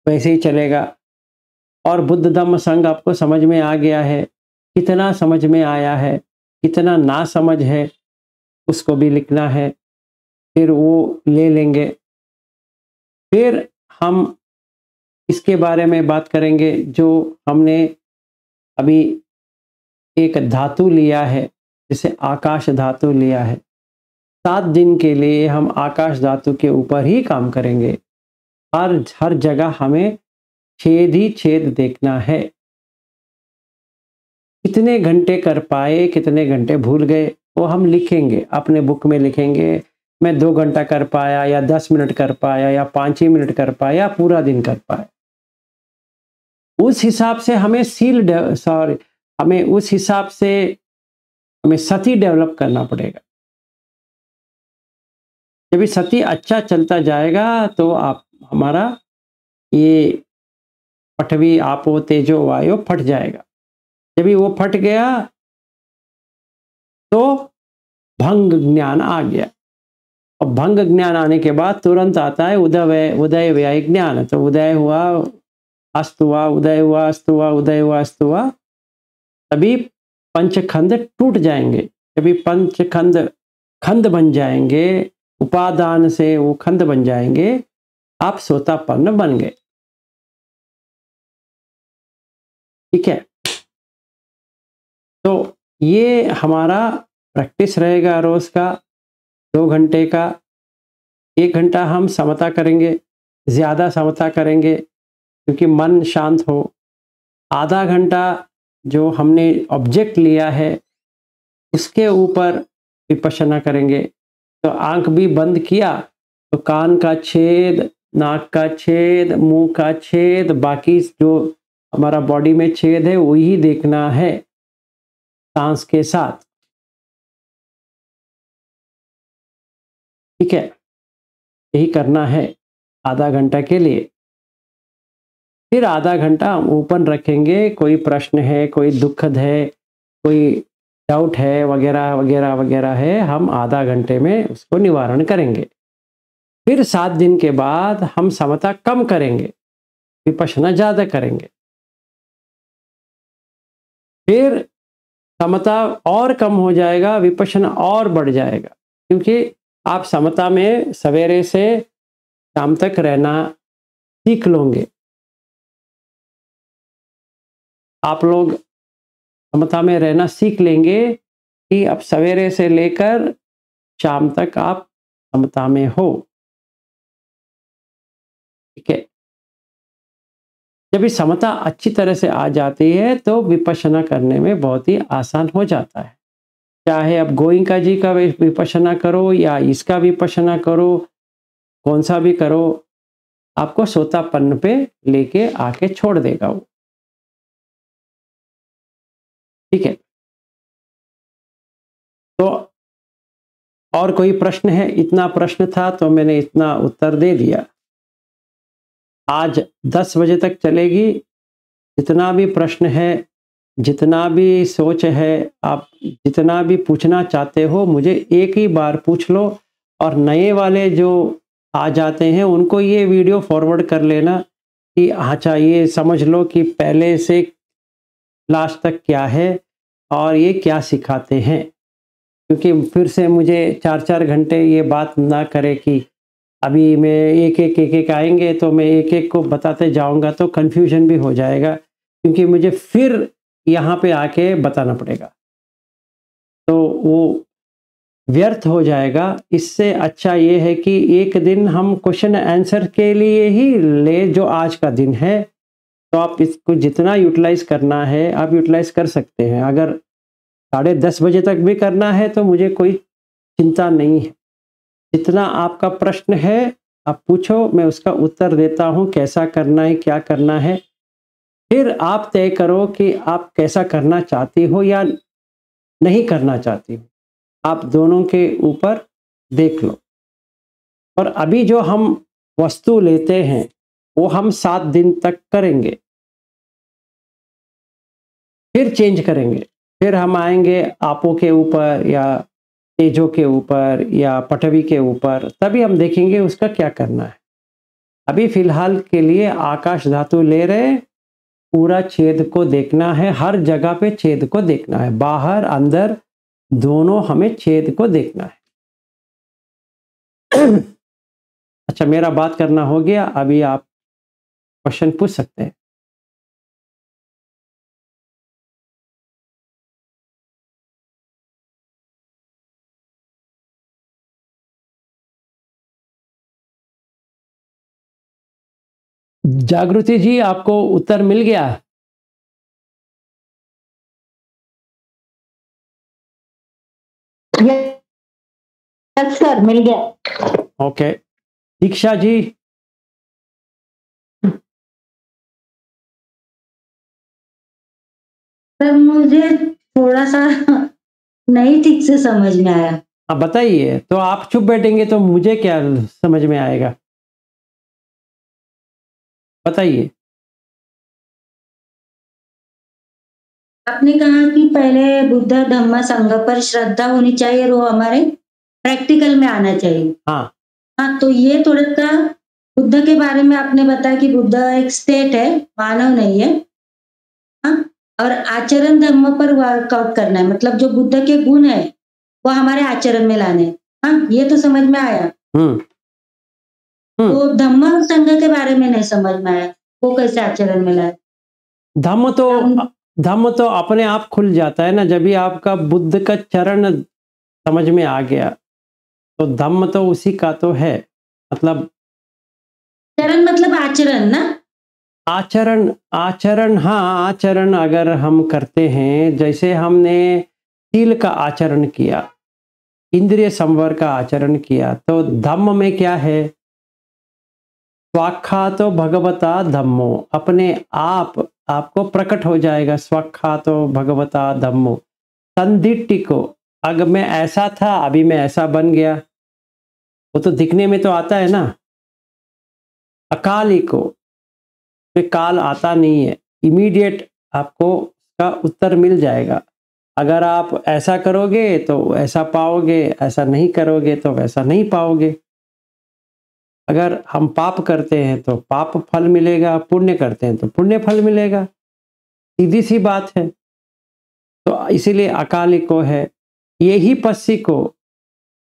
वैसे ही चलेगा। और बुद्ध धम्म संघ आपको समझ में आ गया है, कितना समझ में आया है, कितना ना समझ है, उसको भी लिखना है, फिर वो ले लेंगे। फिर हम इसके बारे में बात करेंगे जो हमने अभी एक धातु लिया है, जिसे आकाश धातु लिया है। 7 दिन के लिए हम आकाश धातु के ऊपर ही काम करेंगे। हर जगह हमें छेद ही छेद देखना है। कितने घंटे कर पाए, कितने घंटे भूल गए, वो हम लिखेंगे, अपने बुक में लिखेंगे। मैं 2 घंटा कर पाया या 10 मिनट कर पाया या 5 ही मिनट कर पाया या पूरा दिन कर पाया। उस हिसाब से हमें हमें उस हिसाब से हमें सती डेवलप करना पड़ेगा। जब ये सती अच्छा चलता जाएगा तो आप हमारा ये पृथ्वी आपो तेजो वायु फट जाएगा। जब वो फट गया तो भंग ज्ञान आ गया, और भंग ज्ञान आने के बाद तुरंत आता है उदय व्यय ज्ञान। तो उदय हुआ, अस्त हुआ, उदय हुआ, अस्त हुआ, उदय हुआ, अस्त हुआ, तभी पंचखंड टूट जाएंगे। जब पंचखंड खंड बन जाएंगे, उपादान से वो खंड बन जाएंगे, आप सोतापन्न बन गए। ठीक है, तो ये हमारा प्रैक्टिस रहेगा रोज का 2 घंटे का। 1 घंटा हम समता करेंगे, ज़्यादा समता करेंगे क्योंकि मन शांत हो। आधा घंटा जो हमने ऑब्जेक्ट लिया है उसके ऊपर विपश्यना करेंगे। तो आंख भी बंद किया तो कान का छेद, नाक का छेद, मुंह का छेद, बाकी जो हमारा बॉडी में छेद है वही देखना है सांस के साथ। ठीक है, यही करना है आधा घंटा के लिए। फिर आधा घंटा हम ओपन रखेंगे, कोई प्रश्न है, कोई दुखद है, कोई डाउट है, वगैरह वगैरह वगैरह है, हम आधा घंटे में उसको निवारण करेंगे। फिर 7 दिन के बाद हम समता कम करेंगे, विपश्यना ज़्यादा करेंगे। फिर समता और कम हो जाएगा, विपश्यना और बढ़ जाएगा, क्योंकि आप समता में सवेरे से शाम तक रहना सीख लोगे। आप लोग समता में रहना सीख लेंगे कि अब सवेरे से लेकर शाम तक आप समता में हो। ठीक है, जब ये समता अच्छी तरह से आ जाती है तो विपश्यना करने में बहुत ही आसान हो जाता है। चाहे अब गोइंका जी का विपश्यना करो या इसका विपश्यना करो, कौन सा भी करो, आपको सोतापन्न पे लेके आके छोड़ देगा वो। ठीक है, तो और कोई प्रश्न है? इतना प्रश्न था तो मैंने इतना उत्तर दे दिया। आज 10 बजे तक चलेगी। जितना भी प्रश्न है, जितना भी सोच है, आप जितना भी पूछना चाहते हो मुझे एक ही बार पूछ लो। और नए वाले जो आ जाते हैं उनको ये वीडियो फॉरवर्ड कर लेना कि अच्छा ये समझ लो कि पहले से लास्ट तक क्या है और ये क्या सिखाते हैं, क्योंकि फिर से मुझे 4-4 घंटे ये बात ना करे कि अभी मैं एक आएंगे तो मैं एक को बताते जाऊंगा तो कन्फ्यूजन भी हो जाएगा, क्योंकि मुझे फिर यहाँ पे आके बताना पड़ेगा तो वो व्यर्थ हो जाएगा। इससे अच्छा ये है कि एक दिन हम क्वेश्चन आंसर के लिए ही ले, जो आज का दिन है। तो आप इसको जितना यूटिलाइज करना है आप यूटिलाइज कर सकते हैं। अगर 10:30 बजे तक भी करना है तो मुझे कोई चिंता नहीं है। जितना आपका प्रश्न है आप पूछो, मैं उसका उत्तर देता हूँ, कैसा करना है, क्या करना है। फिर आप तय करो कि आप कैसा करना चाहती हो या नहीं करना चाहती हो, आप दोनों के ऊपर देख लो। और अभी जो हम वस्तु लेते हैं वो हम 7 दिन तक करेंगे, फिर चेंज करेंगे। फिर हम आएंगे आपो के ऊपर या तेजो के ऊपर या पटवी के ऊपर, तभी हम देखेंगे उसका क्या करना है। अभी फिलहाल के लिए आकाश धातु ले रहे, पूरा छेद को देखना है, हर जगह पे छेद को देखना है, बाहर अंदर दोनों हमें छेद को देखना है। अच्छा, मेरा बात करना हो गया, अभी आप क्वेश्चन पूछ सकते हैं। जागृति जी, आपको उत्तर मिल गया? यस सर, मिल गया। ओके, दीक्षा जी? सर मुझे थोड़ा सा नहीं ठीक से समझ में आया। हाँ बताइए, तो आप चुप बैठेंगे तो मुझे क्या समझ में आएगा, बताइए। आपने कहा कि पहले बुद्ध धम्म संघ पर श्रद्धा होनी चाहिए और वो हमारे प्रैक्टिकल में आना चाहिए। हाँ हाँ, तो ये थोड़ा सा बुद्ध के बारे में आपने बताया कि बुद्ध एक स्टेट है, मानव नहीं है। हाँ, और आचरण धर्म पर वर्कआउट करना है, मतलब जो बुद्ध के गुण है वो हमारे आचरण में लाने। हाँ, ये तो समझ में आया। तो धम्म संघ के बारे में नहीं समझ में आया, वो कैसे आचरण में लाए? धम्म तो अपने आप खुल जाता है ना, जब भी आपका बुद्ध का चरण समझ में आ गया तो धम्म तो उसी का तो है। मतलब चरण मतलब आचरण ना? आचरण हाँ, आचरण अगर हम करते हैं, जैसे हमने शील का आचरण किया, इंद्रिय संवर का आचरण किया, तो धम्म में क्या है? स्वाख्यातो भगवता धम्मो, अपने आप आपको प्रकट हो जाएगा। स्वाख्यातो भगवता धम्मो, संदिट्टि को, अगर मैं ऐसा था अभी मैं ऐसा बन गया, वो तो दिखने में तो आता है ना। अकाली को, काल आता नहीं है, इमीडिएट आपको उसका उत्तर मिल जाएगा। अगर आप ऐसा करोगे तो ऐसा पाओगे, ऐसा नहीं करोगे तो वैसा नहीं पाओगे। अगर हम पाप करते हैं तो पाप फल मिलेगा, पुण्य करते हैं तो पुण्य फल मिलेगा, सीधी सी बात है। तो इसीलिए अकाली को है, यही पस्सी को,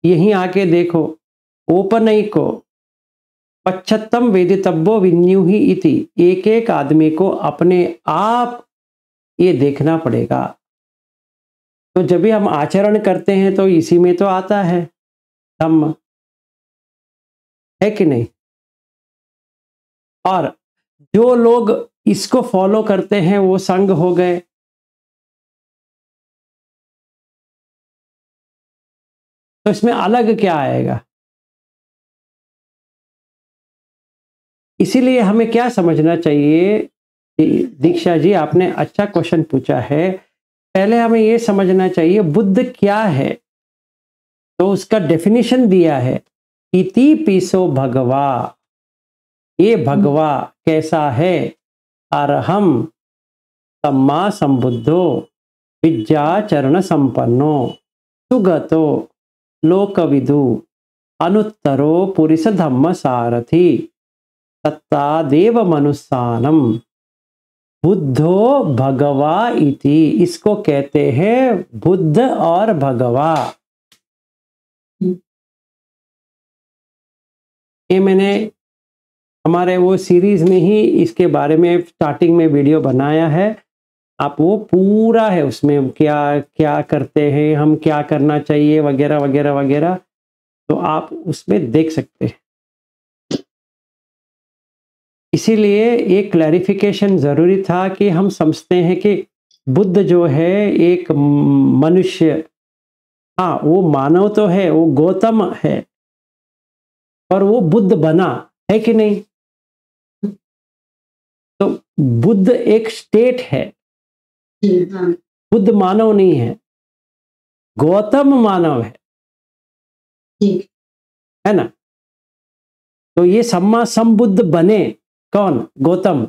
यहीं आके देखो, ओपनई को, पश्चत्तम वेदितव्यो विन्यूहि इति, एक एक आदमी को अपने आप ये देखना पड़ेगा। तो जब भी हम आचरण करते हैं तो इसी में तो आता है धम्म, है कि नहीं? और जो लोग इसको फॉलो करते हैं वो संघ हो गए। तो इसमें अलग क्या आएगा? इसीलिए हमें क्या समझना चाहिए, दीक्षा जी आपने अच्छा क्वेश्चन पूछा है। पहले हमें ये समझना चाहिए बुद्ध क्या है, तो उसका डेफिनेशन दिया है, इति पिसो भगवा, ये भगवा कैसा है? अरहम सम्मा संबुद्धो विद्याचरण संपन्नो सुगतो लोकविदु अनुत्तरो पुरुष धम्म सारथी सत्तादेव मनुस्सानम बुद्धो भगवा इति। इसको कहते हैं बुद्ध और भगवा। ये मैंने हमारे वो सीरीज में ही इसके बारे में स्टार्टिंग में वीडियो बनाया है, आप वो पूरा है, उसमें क्या क्या करते हैं हम, क्या करना चाहिए वगैरह वगैरह वगैरह, तो आप उसमें देख सकते हैं। इसीलिए एक क्लैरिफिकेशन ज़रूरी था कि हम समझते हैं कि बुद्ध जो है एक मनुष्य, हाँ वो मानव तो है, वो गौतम है, और वो बुद्ध बना है कि नहीं? तो बुद्ध एक स्टेट है, बुद्ध मानव नहीं है, गौतम मानव है ना। तो ये सम्मा संबुद्ध बने कौन? गौतम।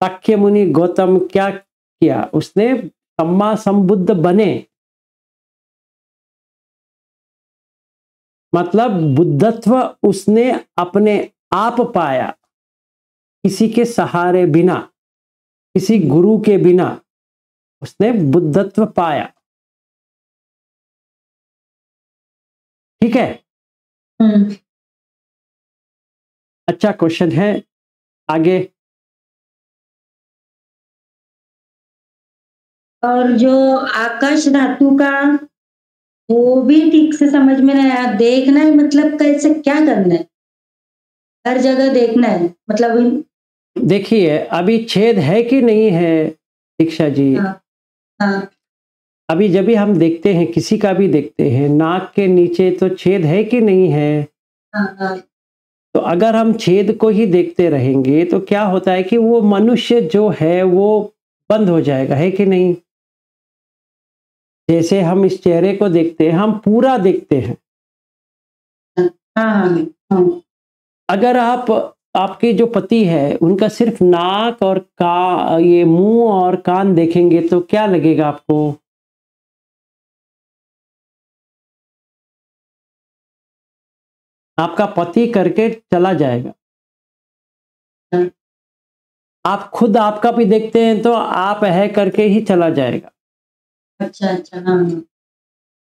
शाक्य मुनि गौतम क्या किया उसने? सम्मा संबुद्ध बने। मतलब बुद्धत्व उसने अपने आप पाया, किसी के सहारे बिना, किसी गुरु के बिना उसने बुद्धत्व पाया। ठीक है, अच्छा क्वेश्चन है। आगे, और जो आकाश धातु का, वो भी ठीक से समझ में नहीं आया। देखना है मतलब कैसे, क्या करना है? हर जगह देखना है मतलब? देखिए अभी छेद है कि नहीं है दीक्षा जी? हाँ, हाँ, अभी जब भी हम देखते हैं, किसी का भी देखते हैं, नाक के नीचे तो छेद है कि नहीं है? हाँ, हाँ, तो अगर हम छेद को ही देखते रहेंगे तो क्या होता है कि वो मनुष्य जो है वो बंद हो जाएगा, है कि नहीं? जैसे हम इस चेहरे को देखते हैं, हम पूरा देखते हैं। हाँ, हाँ, अगर आपके जो पति है उनका सिर्फ नाक और ये मुंह और कान देखेंगे तो क्या लगेगा आपको? आपका पति करके चला जाएगा। हाँ। आप खुद आपका भी देखते हैं तो आप है करके ही चला जाएगा, अच्छा, अच्छा, हाँ,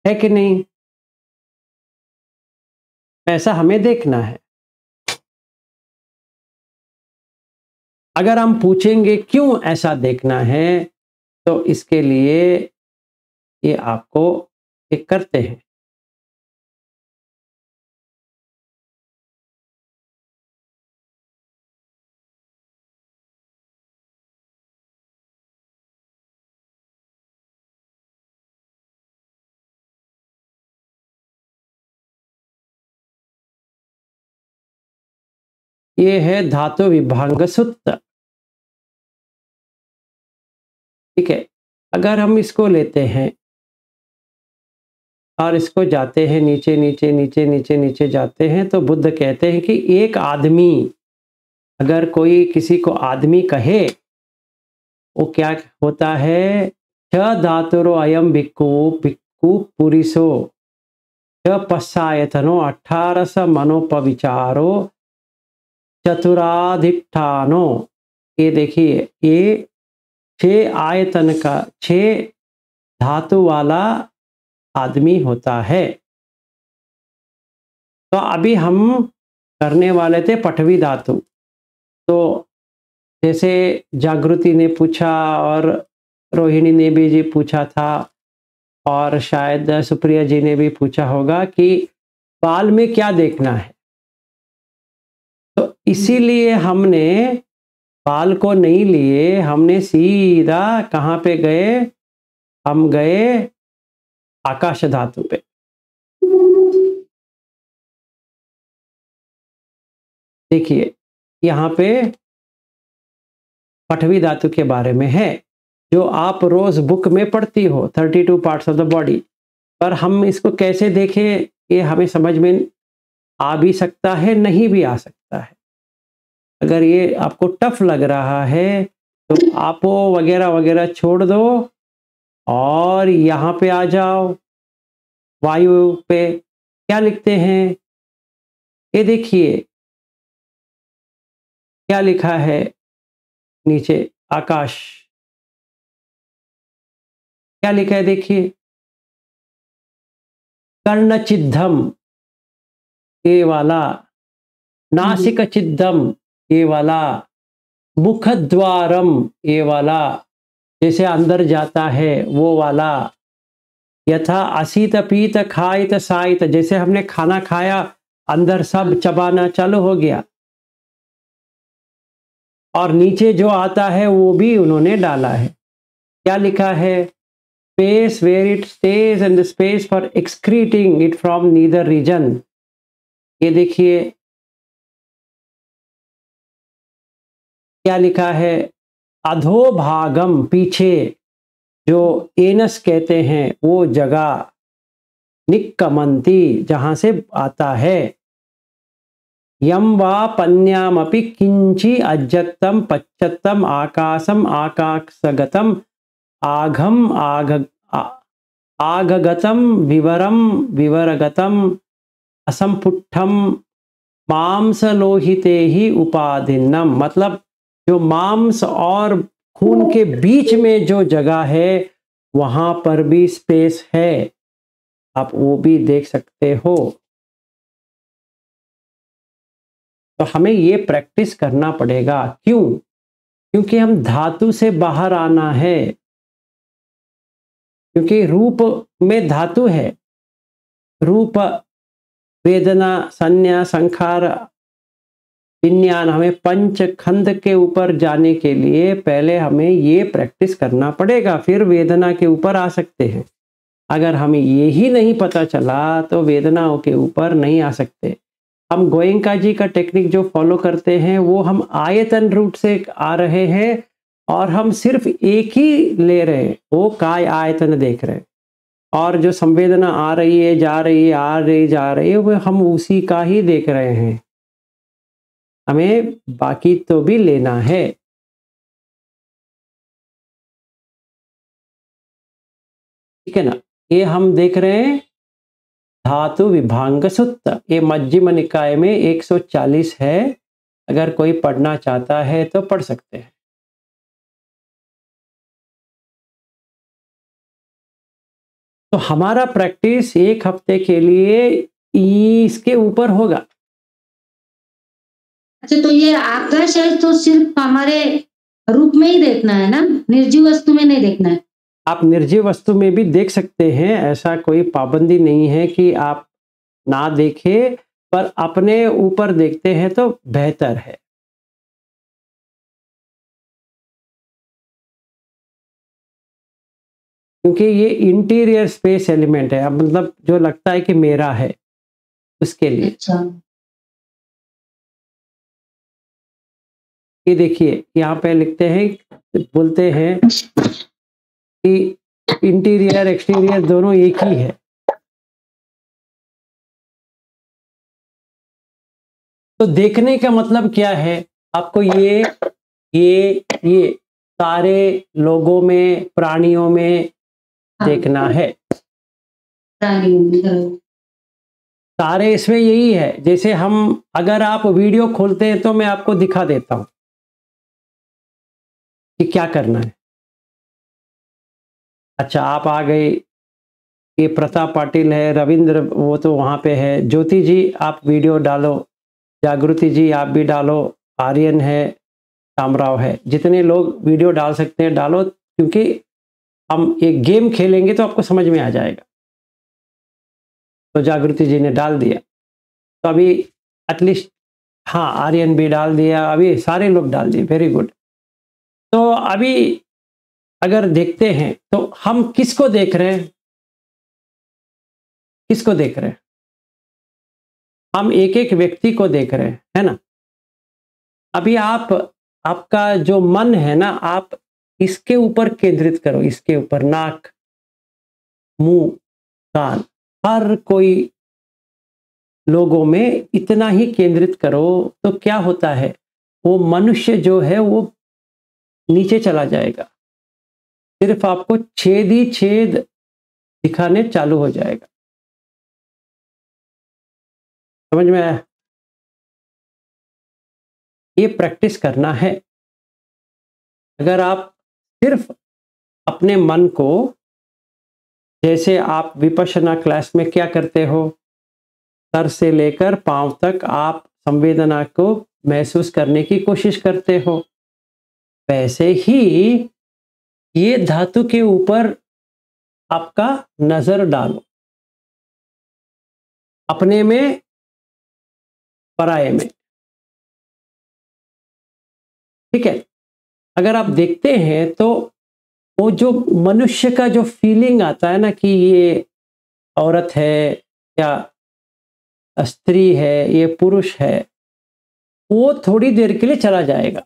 है कि नहीं? ऐसा हमें देखना है। अगर हम पूछेंगे क्यों ऐसा देखना है, तो इसके लिए ये आपको एक करते हैं। ये है धातु विभाग सूत्र। ठीक है, अगर हम इसको लेते हैं और इसको जाते हैं नीचे नीचे नीचे नीचे नीचे जाते हैं, तो बुद्ध कहते हैं कि एक आदमी, अगर कोई किसी को आदमी कहे, वो क्या होता है? छ धातुरो अयम भिक्खु भिक्खु पुरिसो छ पश्चायतनो 18 मनोपविचारो चतुराधिष्ठानो। ये देखिए, ये 6 आयतन का, 6 धातु वाला आदमी होता है। तो अभी हम करने वाले थे पठवी धातु। तो जैसे जागृति ने पूछा और रोहिणी ने भी जी पूछा था, और शायद सुप्रिया जी ने भी पूछा होगा कि बाल में क्या देखना है। तो इसीलिए हमने बाल को नहीं लिए, हमने सीधा कहाँ पे गए? हम गए आकाश धातु पे। देखिए यहाँ पे पठवी धातु के बारे में है, जो आप रोज बुक में पढ़ती हो, 32 पार्ट्स ऑफ द बॉडी। पर हम इसको कैसे देखें, ये हमें समझ में आ भी सकता है, नहीं भी आ सकता है। अगर ये आपको टफ लग रहा है तो आप वो वगैरह वगैरह छोड़ दो और यहाँ पे आ जाओ। वायु पे क्या लिखते हैं? ये देखिए क्या लिखा है नीचे, आकाश। क्या लिखा है देखिए, कर्णचिद्धम ये वाला, नासिक चिद्धम ये वाला, मुखद्वारम ये वाला, जैसे अंदर जाता है वो वाला। यथा असीत पीत खाइत साइत, जैसे हमने खाना खाया अंदर सब चबाना चालू हो गया। और नीचे जो आता है वो भी उन्होंने डाला है। क्या लिखा है? Space where it stage and the space for excreting it from neither region. ये देखिए क्या लिखा है? अधोभागम, पीछे जो एनस कहते हैं वो जगह, निक्कमंती जहां से आता है। यम वा पन्यामपि किंची अज्जत्तम पच्चत्तम आकाशम आकाशगतम आघम आघगतम विवरम विवरगतम असंपुट्ठम मांसलोहिते ही उपाधिन्नम, मतलब जो मांस और खून के बीच में जो जगह है वहां पर भी स्पेस है, आप वो भी देख सकते हो। तो हमें ये प्रैक्टिस करना पड़ेगा। क्यों? क्योंकि हम धातु से बाहर आना है, क्योंकि रूप में धातु है। रूप, वेदना, संज्ञा, संखार, विज्ञान, हमें पंच खंड के ऊपर जाने के लिए पहले हमें ये प्रैक्टिस करना पड़ेगा, फिर वेदना के ऊपर आ सकते हैं। अगर हमें ये ही नहीं पता चला तो वेदनाओं के ऊपर नहीं आ सकते। हम गोयंका जी का टेक्निक जो फॉलो करते हैं वो हम आयतन रूट से आ रहे हैं और हम सिर्फ एक ही ले रहे हैं, वो काय आयतन देख रहे हैं, और जो संवेदना आ रही है, जा रही है, आ रही जा रही है, वो हम उसी का ही देख रहे हैं। हमें बाकी तो भी लेना है। ठीक है ना? ये हम देख रहे हैं धातु विभांग सूत्र, ये मध्यम निकाय में 140 है। अगर कोई पढ़ना चाहता है तो पढ़ सकते हैं। तो हमारा प्रैक्टिस 1 हफ्ते के लिए इसके ऊपर होगा। अच्छा, तो ये आकाश है तो सिर्फ हमारे रूप में ही देखना है ना, निर्जीव वस्तु में नहीं देखना है? आप निर्जीव वस्तु में भी देख सकते हैं, ऐसा कोई पाबंदी नहीं है कि आप ना देखें, पर अपने ऊपर देखते हैं तो बेहतर है। क्योंकि ये इंटीरियर स्पेस एलिमेंट है, अब मतलब जो लगता है कि मेरा है उसके लिए। अच्छा, ये देखिए यहाँ पे लिखते हैं, बोलते हैं कि इंटीरियर एक्सटीरियर दोनों एक ही है। तो देखने का मतलब क्या है? आपको ये सारे लोगों में, प्राणियों में देखना है। प्राणियों में, सारे इसमें यही है। जैसे हम, अगर आप वीडियो खोलते हैं तो मैं आपको दिखा देता हूं कि क्या करना है। अच्छा, आप आ गए, ये प्रताप पाटिल है, रविंद्र वो तो वहां पे है, ज्योति जी आप वीडियो डालो, जागृति जी आप भी डालो, आर्यन है, शामराव है, जितने लोग वीडियो डाल सकते हैं डालो, क्योंकि हम एक गेम खेलेंगे तो आपको समझ में आ जाएगा। तो जागृति जी ने डाल दिया, तो अभी एटलीस्ट, हाँ आर्यन भी डाल दिया, अभी सारे लोग डाल दिए, वेरी गुड। तो अभी अगर देखते हैं तो हम किसको देख रहे हैं? किसको देख रहे हैं? हम एक एक व्यक्ति को देख रहे हैं, है ना? अभी आपका जो मन है ना, आप इसके ऊपर केंद्रित करो, इसके ऊपर, नाक, मुंह, कान, हर कोई लोगों में इतना ही केंद्रित करो, तो क्या होता है, वो मनुष्य जो है वो नीचे चला जाएगा, सिर्फ आपको छेद ही छेद दिखाने चालू हो जाएगा। समझ में आया? ये प्रैक्टिस करना है। अगर आप सिर्फ अपने मन को, जैसे आप विपश्यना क्लास में क्या करते हो, सर से लेकर पांव तक आप संवेदना को महसूस करने की कोशिश करते हो, वैसे ही ये धातु के ऊपर आपका नजर डालो, अपने में, पराये में। ठीक है? अगर आप देखते हैं तो वो जो मनुष्य का जो फीलिंग आता है ना कि ये औरत है या स्त्री है, ये पुरुष है, वो थोड़ी देर के लिए चला जाएगा,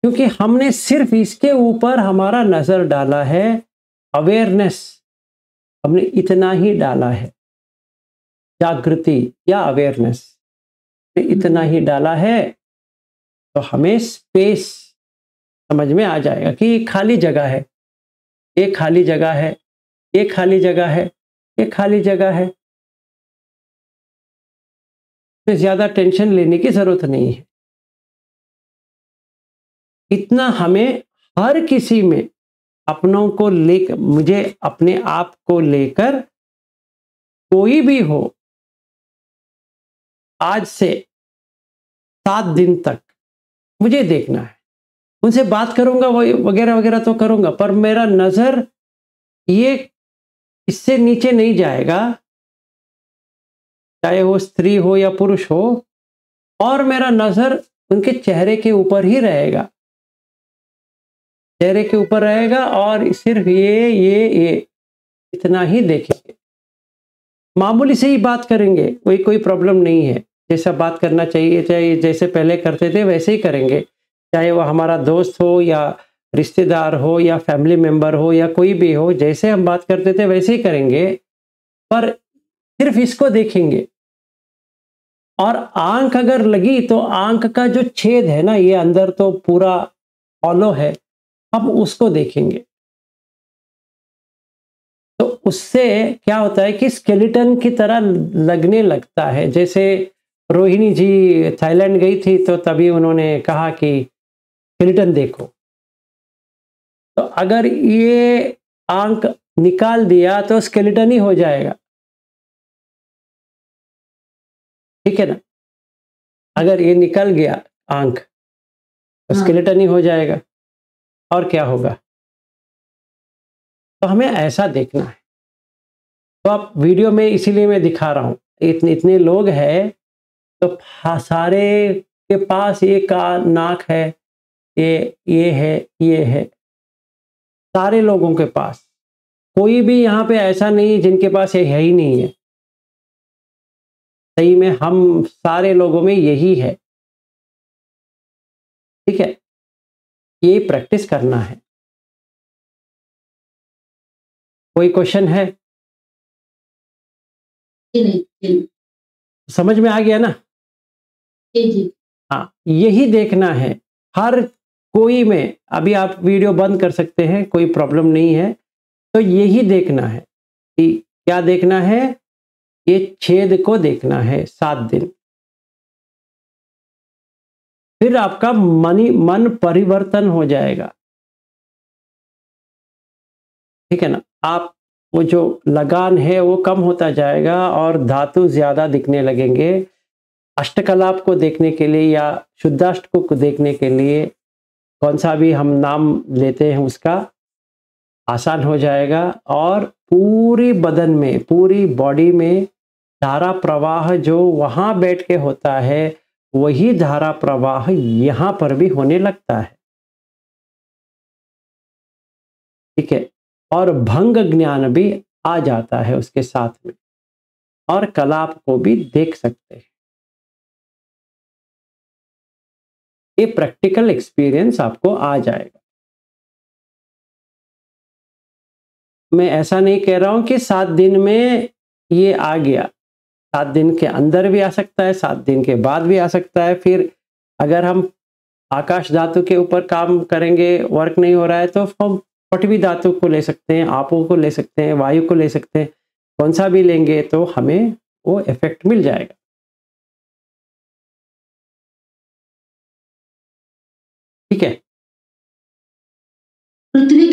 क्योंकि हमने सिर्फ इसके ऊपर हमारा नजर डाला है। अवेयरनेस हमने इतना ही डाला है, जागृति या अवेयरनेस इतना ही डाला है, तो हमें स्पेस समझ में आ जाएगा कि ये खाली जगह है, ये खाली जगह है, ये खाली जगह है, ये खाली जगह है, में ज़्यादा टेंशन लेने की ज़रूरत नहीं है। इतना हमें हर किसी में अपनों को लेकर, मुझे अपने आप को लेकर कोई भी हो, आज से 7 दिन तक मुझे देखना है। उनसे बात करूंगा वगैरह वगैरह तो करूंगा, पर मेरा नज़र ये इससे नीचे नहीं जाएगा, चाहे वो स्त्री हो या पुरुष हो, और मेरा नज़र उनके चेहरे के ऊपर ही रहेगा, चेहरे के ऊपर रहेगा, और सिर्फ ये इतना ही देखेंगे। मामूली से ही बात करेंगे, कोई प्रॉब्लम नहीं है। जैसा बात करना चाहिए, चाहे जैसे पहले करते थे वैसे ही करेंगे, चाहे वो हमारा दोस्त हो या रिश्तेदार हो या फैमिली मेंबर हो या कोई भी हो, जैसे हम बात करते थे वैसे ही करेंगे, पर सिर्फ इसको देखेंगे। और आंख अगर लगी तो आंख का जो छेद है ना, ये अंदर तो पूरा हॉलो है, अब उसको देखेंगे। तो उससे क्या होता है कि स्केलेटन की तरह लगने लगता है। जैसे रोहिणी जी थाईलैंड गई थी तो तभी उन्होंने कहा कि स्केलेटन देखो, तो अगर ये आंख निकाल दिया तो स्केलेटन ही हो जाएगा, ठीक है ना। अगर ये निकल गया आंख तो हाँ। स्केलेटन ही हो जाएगा, और क्या होगा। तो हमें ऐसा देखना है। तो आप वीडियो में इसीलिए मैं दिखा रहा हूँ, इतने लोग हैं तो सारे के पास ये नाक है, ये है, ये है, सारे लोगों के पास। कोई भी यहाँ पे ऐसा नहीं जिनके पास ये है ही नहीं है। सही में हम सारे लोगों में यही है, ठीक है। ये प्रैक्टिस करना है। कोई क्वेश्चन है? जी समझ में आ गया ना? जी। हाँ, यही देखना है हर कोई में। अभी आप वीडियो बंद कर सकते हैं, कोई प्रॉब्लम नहीं है। तो यही देखना है कि क्या देखना है, ये छेद को देखना है 7 दिन। फिर आपका मन परिवर्तन हो जाएगा, ठीक है ना। आप वो जो लगान है वो कम होता जाएगा और धातु ज्यादा दिखने लगेंगे। अष्टकलाप को देखने के लिए या शुद्धाष्टक को देखने के लिए कौन सा भी हम नाम लेते हैं उसका आसान हो जाएगा, और पूरी बदन में, पूरी बॉडी में धारा प्रवाह जो वहां बैठ के होता है वही धारा प्रवाह यहां पर भी होने लगता है, ठीक है। और भंग ज्ञान भी आ जाता है उसके साथ में, और कलाप को भी देख सकते हैं। ये प्रैक्टिकल एक्सपीरियंस आपको आ जाएगा। मैं ऐसा नहीं कह रहा हूं कि 7 दिन में ये आ गया, 7 दिन के अंदर भी आ सकता है, 7 दिन के बाद भी आ सकता है। फिर अगर हम आकाश धातु के ऊपर काम करेंगे, वर्क नहीं हो रहा है, तो हम पृथ्वी धातु को ले सकते हैं, आपो को ले सकते हैं, वायु को ले सकते हैं, कौन सा भी लेंगे तो हमें वो इफेक्ट मिल जाएगा, ठीक है। पृथ्वी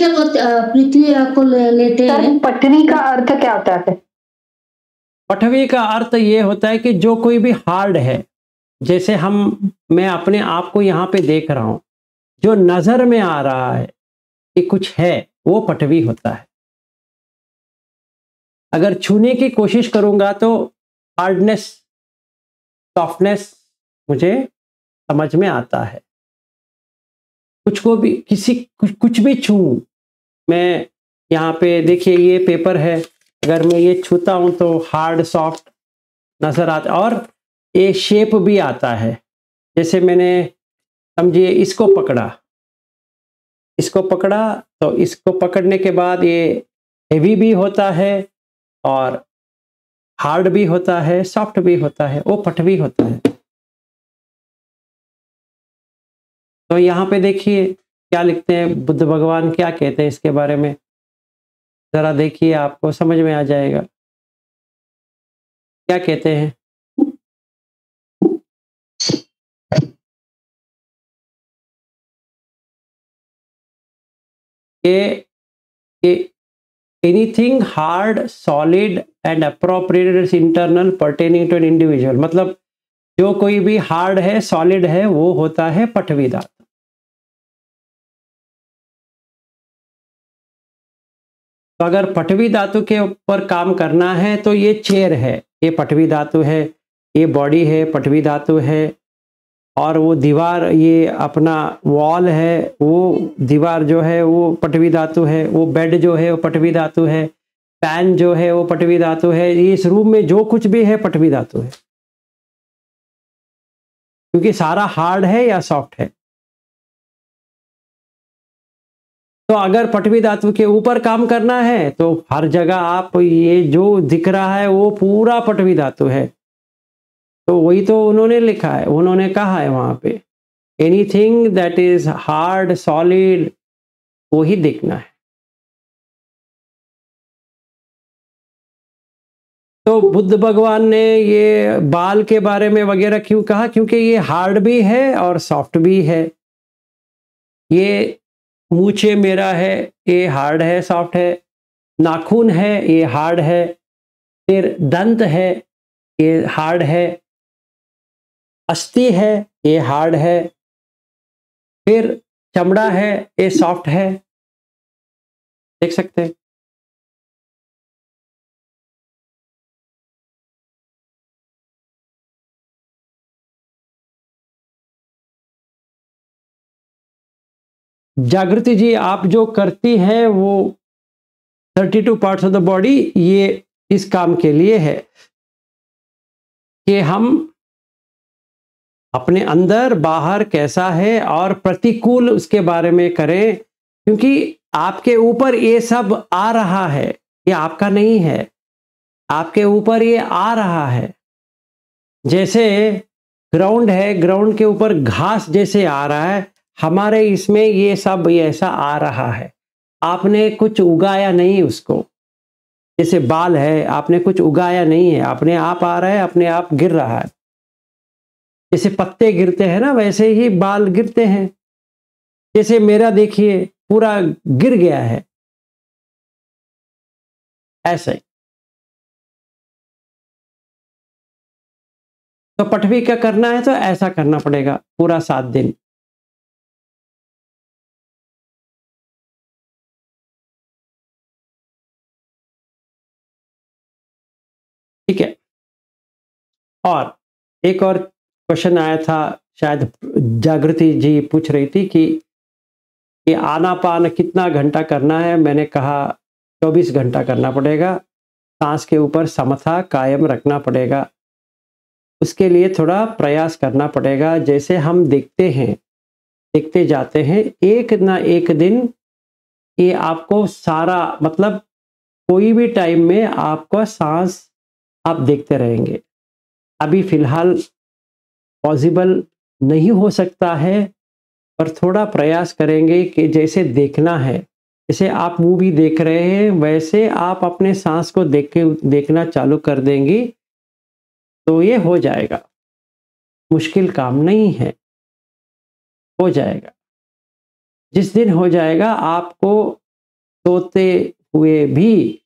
को लेते सर हैं। पटनी का अर्थ क्या होता है? पृथ्वी का अर्थ ये होता है कि जो कोई भी हार्ड है, जैसे मैं अपने आप को यहाँ पे देख रहा हूँ, जो नजर में आ रहा है कि कुछ है, वो पृथ्वी होता है। अगर छूने की कोशिश करूंगा तो हार्डनेस, सॉफ्टनेस मुझे समझ में आता है। कुछ भी छूऊं, मैं यहाँ पे देखिए ये पेपर है, अगर मैं ये छूता हूं तो हार्ड सॉफ्ट नजर आता, और ये शेप भी आता है। जैसे मैंने, समझिए इसको पकड़ा तो इसको पकड़ने के बाद ये हेवी भी होता है और हार्ड भी होता है, सॉफ्ट भी होता है, वो पृथ्वी होता है। तो यहाँ पे देखिए क्या लिखते हैं, बुद्ध भगवान क्या कहते हैं इसके बारे में, जरा देखिए, आपको समझ में आ जाएगा क्या कहते हैं। कि anything hard solid and appropriate internal pertaining to an individual, मतलब जो कोई भी हार्ड है सॉलिड है वो होता है पठवी धातु। तो अगर पठवी धातु के ऊपर काम करना है तो ये चेयर है, ये पठवी धातु है, ये बॉडी है पठवी धातु है, और वो दीवार, ये अपना वॉल है, वो दीवार जो है वो पठवी धातु है, वो बेड जो है वो पठवी धातु है, फैन जो है वो पठवी धातु है, इस रूम में जो कुछ भी है पठवी धातु है, क्योंकि सारा हार्ड है या सॉफ्ट है। तो अगर पठवी धातु के ऊपर काम करना है तो हर जगह आप ये जो दिख रहा है वो पूरा पठवी धातु है। तो वही तो उन्होंने लिखा है, उन्होंने कहा है वहां pay anything that is hard solid वो ही दिखना है। तो बुद्ध भगवान ने ये बाल के बारे में वगैरह क्यों कहा? क्योंकि ये हार्ड भी है और सॉफ्ट भी है। ये मूछे मेरा है, ये हार्ड है सॉफ्ट है, नाखून है ये हार्ड है, फिर दंत है ये हार्ड है, अस्थि है ये हार्ड है, फिर चमड़ा है ये सॉफ्ट है। देख सकते हैं। जागृति जी, आप जो करती हैं वो 32 पार्ट्स ऑफ द बॉडी, ये इस काम के लिए है कि हम अपने अंदर बाहर कैसा है और प्रतिकूल उसके बारे में करें, क्योंकि आपके ऊपर ये सब आ रहा है, ये आपका नहीं है, आपके ऊपर ये आ रहा है। जैसे ग्राउंड है, ग्राउंड के ऊपर घास जैसे आ रहा है, हमारे इसमें ये सब ऐसा आ रहा है। आपने कुछ उगाया नहीं उसको। जैसे बाल है, आपने कुछ उगाया नहीं है, अपने आप आ रहा है, अपने आप गिर रहा है। जैसे पत्ते गिरते हैं ना, वैसे ही बाल गिरते हैं। जैसे मेरा देखिए पूरा गिर गया है, ऐसे ही। तो पठवी का करना है तो ऐसा करना पड़ेगा पूरा 7 दिन। ठीक है। और एक और क्वेश्चन आया था, शायद जागृति जी पूछ रही थी कि आनापान कितना घंटा करना है। मैंने कहा 24 घंटा करना पड़ेगा। सांस के ऊपर समता कायम रखना पड़ेगा। उसके लिए थोड़ा प्रयास करना पड़ेगा। जैसे हम देखते हैं, देखते जाते हैं, एक ना एक दिन ये आपको सारा, मतलब कोई भी टाइम में आपका सांस आप देखते रहेंगे। अभी फिलहाल पॉसिबल नहीं हो सकता है, पर थोड़ा प्रयास करेंगे कि जैसे देखना है, जैसे आप मूवी देख रहे हैं वैसे आप अपने सांस को देखना चालू कर देंगी तो ये हो जाएगा। मुश्किल काम नहीं है, हो जाएगा। जिस दिन हो जाएगा आपको सोते हुए भी,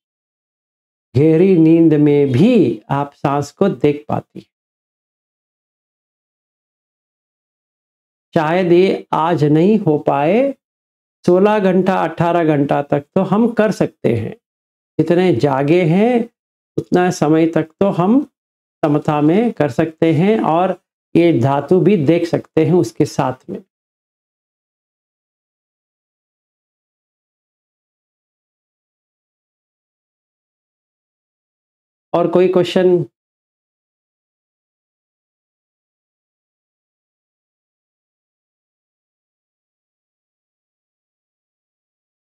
गहरी नींद में भी आप सांस को देख पाती हैं। शायद ये आज नहीं हो पाए, 16 घंटा 18 घंटा तक तो हम कर सकते हैं। जितने जागे हैं उतना समय तक तो हम समता में कर सकते हैं और ये धातु भी देख सकते हैं उसके साथ में। और कोई क्वेश्चन?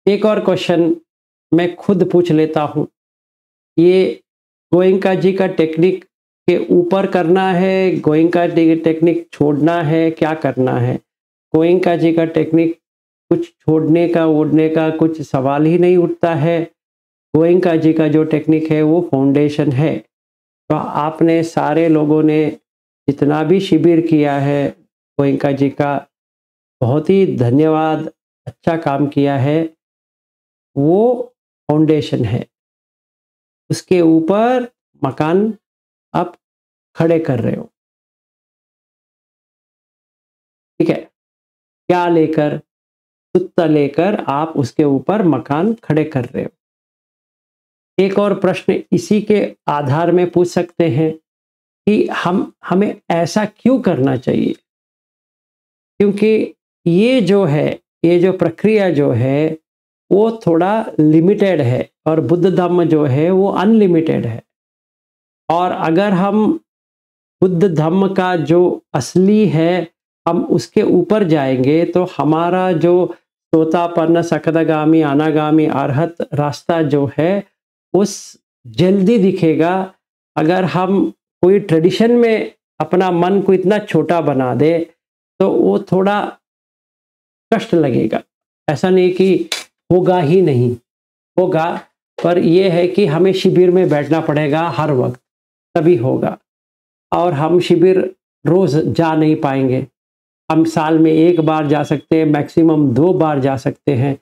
एक और क्वेश्चन मैं खुद पूछ लेता हूँ। ये गोयंका जी का टेक्निक के ऊपर करना है, गोयंका जी की टेक्निक छोड़ना है, क्या करना है? गोयंका जी का टेक्निक कुछ छोड़ने का उड़ने का कुछ सवाल ही नहीं उठता है। गोयंका जी का जो टेक्निक है वो फाउंडेशन है। तो आपने सारे लोगों ने जितना भी शिविर किया है गोयंका जी का, बहुत ही धन्यवाद, अच्छा काम किया है। वो फाउंडेशन है, उसके ऊपर मकान आप खड़े कर रहे हो। ठीक है, क्या लेकर? सुत्ता लेकर आप उसके ऊपर मकान खड़े कर रहे हो। एक और प्रश्न इसी के आधार में पूछ सकते हैं कि हमें ऐसा क्यों करना चाहिए? क्योंकि ये जो है, ये जो प्रक्रिया जो है वो थोड़ा लिमिटेड है और बुद्ध धम्म जो है वो अनलिमिटेड है। और अगर हम बुद्ध धम्म का जो असली है हम उसके ऊपर जाएंगे तो हमारा जो सोतापन्न, सकदगामी, अनागामी, अरहत रास्ता जो है उस जल्दी दिखेगा। अगर हम कोई ट्रेडिशन में अपना मन को इतना छोटा बना दे तो वो थोड़ा कष्ट लगेगा। ऐसा नहीं कि होगा ही नहीं, होगा, पर यह है कि हमें शिविर में बैठना पड़ेगा हर वक्त, तभी होगा। और हम शिविर रोज जा नहीं पाएंगे, हम साल में 1 बार जा सकते हैं, मैक्सिमम 2 बार जा सकते हैं।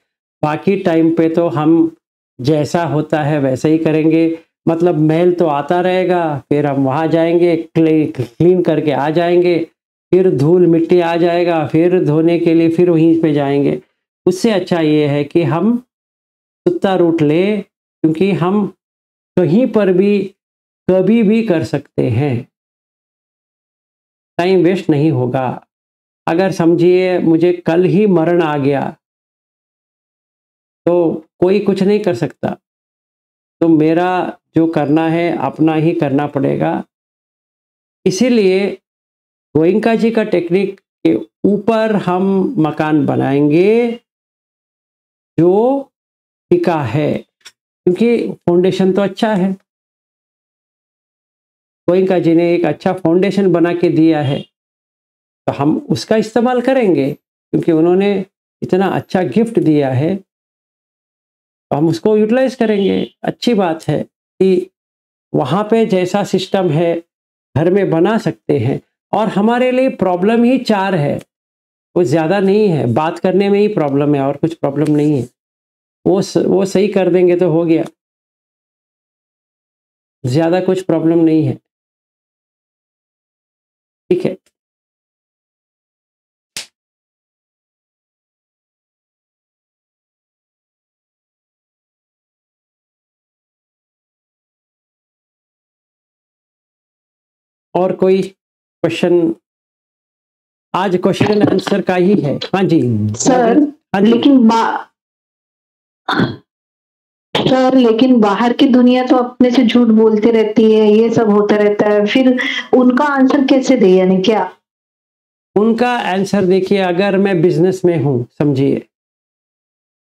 बाकी टाइम पे तो हम जैसा होता है वैसे ही करेंगे। मतलब मेल तो आता रहेगा, फिर हम वहाँ जाएंगे, क्लीन करके आ जाएंगे, फिर धूल मिट्टी आ जाएगा, फिर धोने के लिए फिर वहीं पे जाएंगे। उससे अच्छा ये है कि हम सुत्ता रूट ले, क्योंकि हम कहीं पर भी कभी भी कर सकते हैं, टाइम वेस्ट नहीं होगा। अगर समझिए मुझे कल ही मरण आ गया तो कोई कुछ नहीं कर सकता, तो मेरा जो करना है अपना ही करना पड़ेगा। इसीलिए गोयंका जी का टेक्निक के ऊपर हम मकान बनाएंगे जो टिका है, क्योंकि फाउंडेशन तो अच्छा है। गोयंका जी ने एक अच्छा फाउंडेशन बना के दिया है, तो हम उसका इस्तेमाल करेंगे, क्योंकि उन्होंने इतना अच्छा गिफ्ट दिया है तो हम उसको यूटिलाइज करेंगे। अच्छी बात है कि वहाँ पे जैसा सिस्टम है घर में बना सकते हैं। और हमारे लिए प्रॉब्लम ही 4 है, वो ज़्यादा नहीं है, बात करने में ही प्रॉब्लम है और कुछ प्रॉब्लम नहीं है। वो सही कर देंगे तो हो गया, ज़्यादा कुछ प्रॉब्लम नहीं है। ठीक है, और कोई क्वेश्चन? आज क्वेश्चन एंड आंसर का ही है। हाँ जी सर, हाँ जी। सर लेकिन बाहर की दुनिया तो अपने से झूठ बोलती रहती है, ये सब होता रहता है, फिर उनका आंसर कैसे दे? यानी क्या उनका आंसर देखिए, अगर मैं बिजनेस में हूं, समझिए,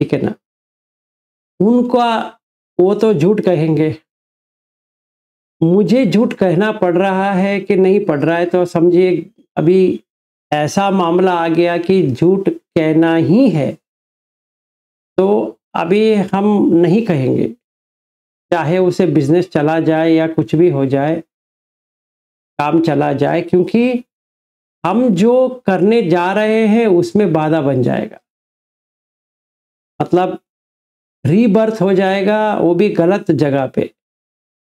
ठीक है ना, उनका वो तो झूठ कहेंगे, मुझे झूठ कहना पड़ रहा है कि नहीं पड़ रहा है, तो समझिए अभी ऐसा मामला आ गया कि झूठ कहना ही है, तो अभी हम नहीं कहेंगे, चाहे उसे बिजनेस चला जाए या कुछ भी हो जाए, काम चला जाए, क्योंकि हम जो करने जा रहे हैं उसमें बाधा बन जाएगा। मतलब रीबर्थ हो जाएगा, वो भी गलत जगह पे।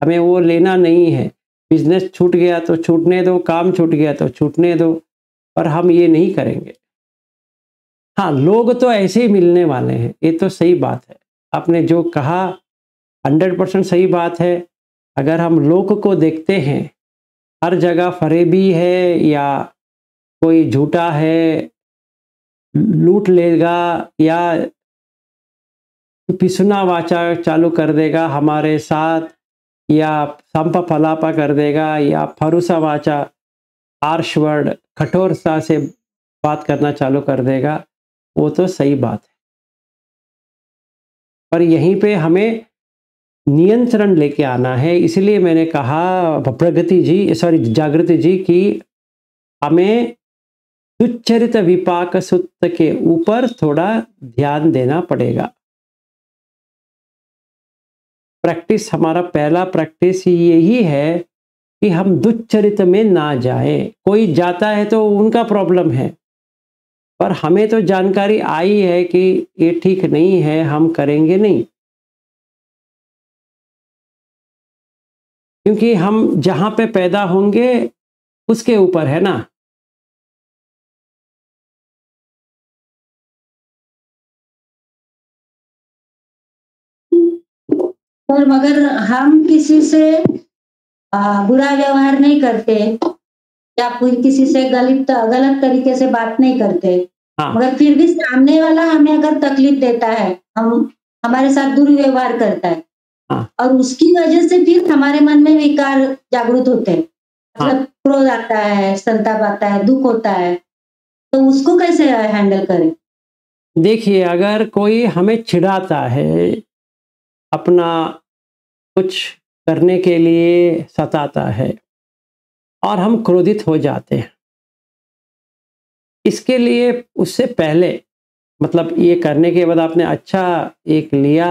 हमें वो लेना नहीं है। बिजनेस छूट गया तो छूटने दो, काम छूट गया तो छूटने दो, पर हम ये नहीं करेंगे। हाँ, लोग तो ऐसे ही मिलने वाले हैं, ये तो सही बात है। आपने जो कहा 100% सही बात है। अगर हम लोग को देखते हैं, हर जगह फरेबी है या कोई झूठा है, लूट लेगा या पिसुना वाचा चालू कर देगा हमारे साथ, या संप फलापा कर देगा, या फरुसा वाचा, हार्श वर्ड, कठोरता से बात करना चालू कर देगा, वो तो सही बात है। पर यहीं पे हमें नियंत्रण लेके आना है। इसलिए मैंने कहा जागृति जी की हमें दुच्चरित विपाक सुत्त के ऊपर थोड़ा ध्यान देना पड़ेगा। प्रैक्टिस, हमारा पहला प्रैक्टिस यही है कि हम दुच्चरित में ना जाएं। कोई जाता है तो उनका प्रॉब्लम है, पर हमें तो जानकारी आई है कि ये ठीक नहीं है, हम करेंगे नहीं। क्योंकि हम जहाँ पे पैदा होंगे उसके ऊपर है ना। पर मगर हम किसी से बुरा व्यवहार नहीं करते या कोई किसी से गलत गलत तरीके से बात नहीं करते, हाँ, मगर फिर भी सामने वाला हमें अगर तकलीफ देता है, हम हमारे साथ दुर्व्यवहार करता है हाँ, और उसकी वजह से फिर हमारे मन में विकार जागृत होते हैं, हाँ। मतलब क्रोध आता है, संताप आता है, दुख होता है, तो उसको कैसे हैंडल करें? देखिए, अगर कोई हमें चिढ़ाता है, अपना कुछ करने के लिए सताता है और हम क्रोधित हो जाते हैं, इसके लिए उससे पहले, मतलब ये करने के बाद आपने अच्छा एक लिया,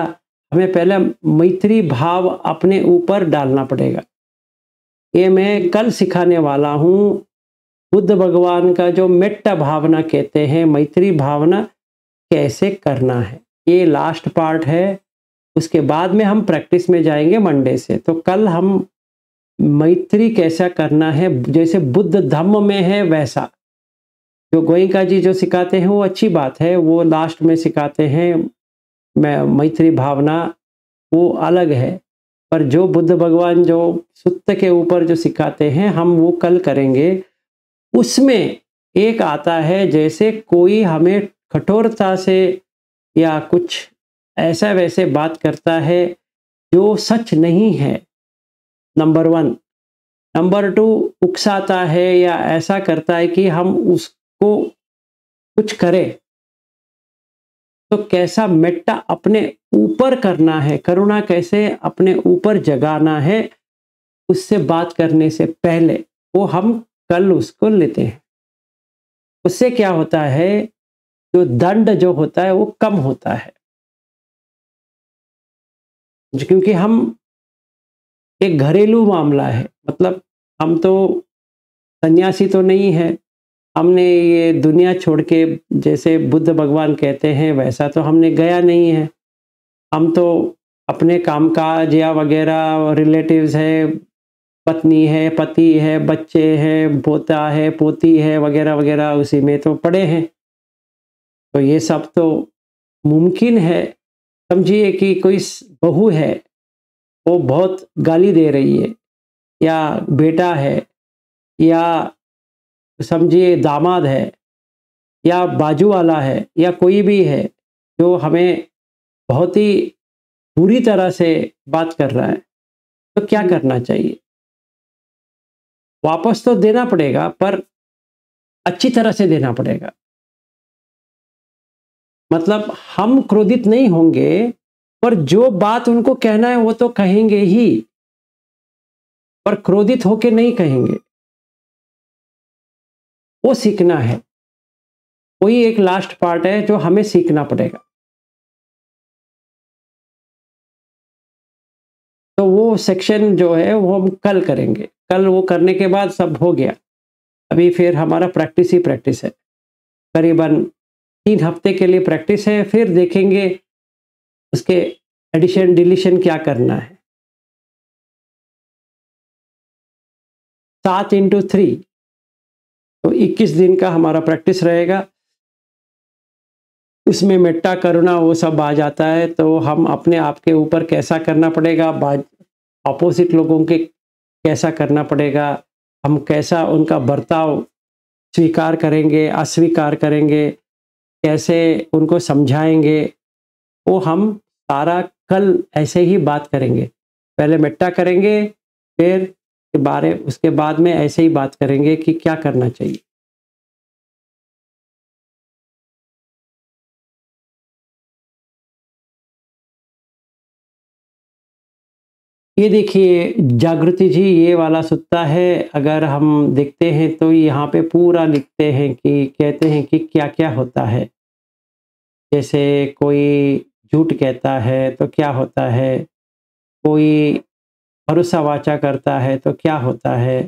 हमें पहले मैत्री भाव अपने ऊपर डालना पड़ेगा। ये मैं कल सिखाने वाला हूँ। बुद्ध भगवान का जो मेट्टा भावना कहते हैं, मैत्री भावना कैसे करना है, ये लास्ट पार्ट है। उसके बाद में हम प्रैक्टिस में जाएंगे मंडे से। तो कल हम मैत्री कैसा करना है, जैसे बुद्ध धम्म में है वैसा। जो गोयंका जी जो सिखाते हैं वो अच्छी बात है, वो लास्ट में सिखाते हैं मैत्री भावना, वो अलग है। पर जो बुद्ध भगवान जो सुत्त के ऊपर जो सिखाते हैं, हम वो कल करेंगे। उसमें एक आता है, जैसे कोई हमें कठोरता से या कुछ ऐसा वैसे बात करता है जो सच नहीं है, नंबर 1। नंबर 2, उकसाता है या ऐसा करता है कि हम उसको कुछ करें, तो कैसा मेट्टा अपने ऊपर करना है, करुणा कैसे अपने ऊपर जगाना है, उससे बात करने से पहले वो हम कल उसको लेते हैं। उससे क्या होता है, जो दंड जो होता है वो कम होता है। क्योंकि हम एक घरेलू मामला है, मतलब हम तो सन्यासी तो नहीं है, हमने ये दुनिया छोड़ के, जैसे बुद्ध भगवान कहते हैं वैसा तो हमने गया नहीं है। हम तो अपने कामकाज या वगैरह, रिलेटिव्स है, पत्नी है, पति है, बच्चे हैं, पोता है, पोती है, वगैरह वगैरह, उसी में तो पड़े हैं। तो ये सब तो मुमकिन है। समझिए कि कोई बहू है, वो बहुत गाली दे रही है, या बेटा है, या समझिए दामाद है, या बाजू वाला है, या कोई भी है जो हमें बहुत ही बुरी तरह से बात कर रहा है, तो क्या करना चाहिए? वापस तो देना पड़ेगा, पर अच्छी तरह से देना पड़ेगा। मतलब हम क्रोधित नहीं होंगे, पर जो बात उनको कहना है वो तो कहेंगे ही, पर क्रोधित होके नहीं कहेंगे। वो सीखना है। वही एक लास्ट पार्ट है जो हमें सीखना पड़ेगा। तो वो सेक्शन जो है वो हम कल करेंगे। कल वो करने के बाद सब हो गया। अभी फिर हमारा प्रैक्टिस ही प्रैक्टिस है। करीबन 3 हफ्ते के लिए प्रैक्टिस है, फिर देखेंगे उसके एडिशन डिलीशन क्या करना है। 7 × 3, तो 21 दिन का हमारा प्रैक्टिस रहेगा। उसमें मेट्टा करुणा वो सब आ जाता है, तो हम अपने आप के ऊपर कैसा करना पड़ेगा, अपोजिट लोगों के कैसा करना पड़ेगा, हम कैसा उनका बर्ताव स्वीकार करेंगे, अस्वीकार करेंगे, कैसे उनको समझाएंगे, वो हम सारा कल ऐसे ही बात करेंगे। पहले मेट्टा करेंगे, फिर उसके बाद में ऐसे ही बात करेंगे कि क्या करना चाहिए। ये देखिए जागृति जी, ये वाला सुत्ता है। अगर हम देखते हैं तो यहाँ पे पूरा लिखते हैं कि कहते हैं कि क्या क्या होता है। जैसे कोई झूठ कहता है तो क्या होता है, कोई भरोसा वाचा करता है तो क्या होता है,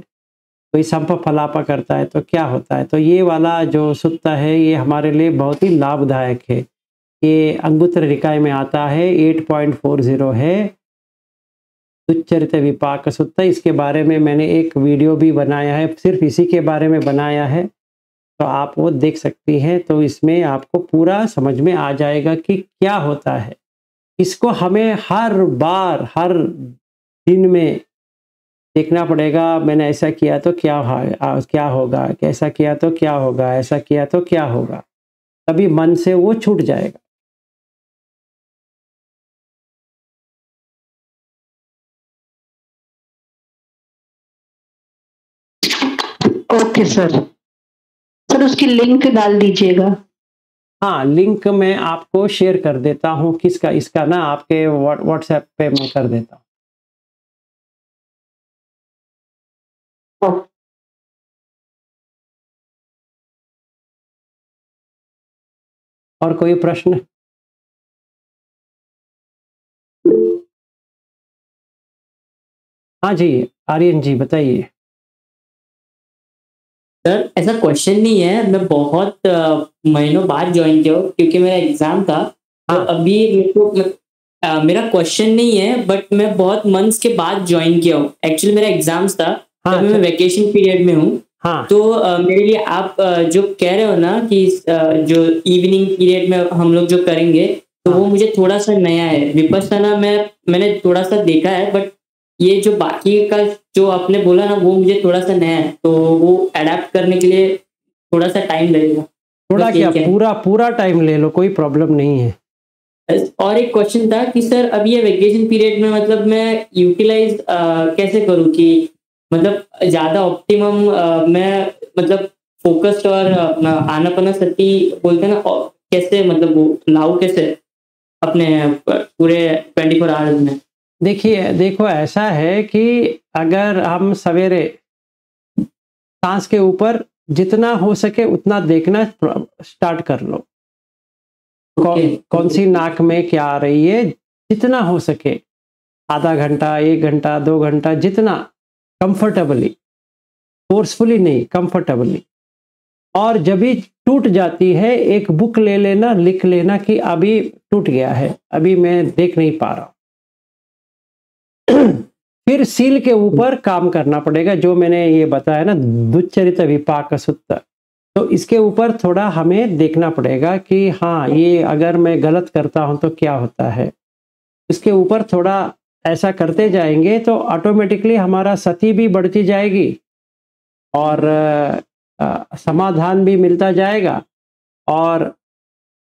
कोई संप फलापा करता है तो क्या होता है। तो ये वाला जो सुत्ता है ये हमारे लिए बहुत ही लाभदायक है। ये अंगुत्तर निकाय में आता है, 8.40 है, दुच्चरित विपाक सुत्ता। इसके बारे में मैंने एक वीडियो भी बनाया है, सिर्फ इसी के बारे में बनाया है, तो आप वो देख सकती हैं। तो इसमें आपको पूरा समझ में आ जाएगा कि क्या होता है। इसको हमें हर बार, हर दिन में देखना पड़ेगा। मैंने ऐसा किया तो क्या होगा, ऐसा किया तो क्या होगा, ऐसा किया तो क्या होगा, तभी मन से वो छूट जाएगा। Okay sir. सर उसकी लिंक डाल दीजिएगा। हाँ, लिंक मैं आपको शेयर कर देता हूँ। किसका? इसका ना आपके व्हाट्सएप पे मैं कर देता हूँ। और कोई प्रश्न? हाँ जी, आर्यन जी बताइए। सर ऐसा क्वेश्चन नहीं है, मैं बहुत महीनों बाद ज्वाइन किया हूँ क्योंकि मेरा एग्जाम था। तो हाँ। अभी मेरे को मेरा क्वेश्चन नहीं है, बट मैं बहुत मंथ्स के बाद ज्वाइन किया हूँ। एक्चुअली मेरा एग्जाम्स था, हाँ, तभी मैं वैकेशन पीरियड में हूँ। हाँ, तो मेरे लिए आप जो कह रहे हो ना कि जो इवनिंग पीरियड में हम लोग जो करेंगे, तो वो मुझे थोड़ा सा नया है। विपस्सना मैंने थोड़ा सा देखा है, बट ये जो बाकी का जो आपने बोला ना, वो मुझे थोड़ा सा नया है, तो वो अडेप्ट करने के लिए थोड़ा सा टाइम लगेगा। थोड़ा बस क्या, यही है। पूरा टाइम ले लो, कोई प्रॉब्लम नहीं है। और एक क्वेश्चन था कि सर अभी ये वेकेशन पीरियड में मतलब मैं यूटिलाइज कैसे करूँ कि मतलब ज़्यादा ऑप्टिमम मैं मतलब फोकस्ड और अपना आनापानसति बोलते हैं ना, और कैसे मतलब वो लाऊं कैसे अपने पूरे 24 आवर्स में। देखिए, देखो ऐसा है कि अगर हम सवेरे सांस के ऊपर जितना हो सके उतना देखना स्टार्ट कर लो। कौन सी नाक में क्या आ रही है, जितना हो सके, आधा घंटा, 1 घंटा, 2 घंटा, जितना कंफर्टेबली, फोर्सफुली नहीं, कंफर्टेबली। और जब भी टूट जाती है, एक बुक ले लेना, लिख लेना कि अभी टूट गया है, अभी मैं देख नहीं पा रहा। फिर सील के ऊपर काम करना पड़ेगा, जो मैंने ये बताया ना, दुच्चरित विपाक सुत्त। तो इसके ऊपर थोड़ा हमें देखना पड़ेगा कि हाँ, ये अगर मैं गलत करता हूं तो क्या होता है। इसके ऊपर थोड़ा ऐसा करते जाएंगे तो ऑटोमेटिकली हमारा सती भी बढ़ती जाएगी और समाधान भी मिलता जाएगा और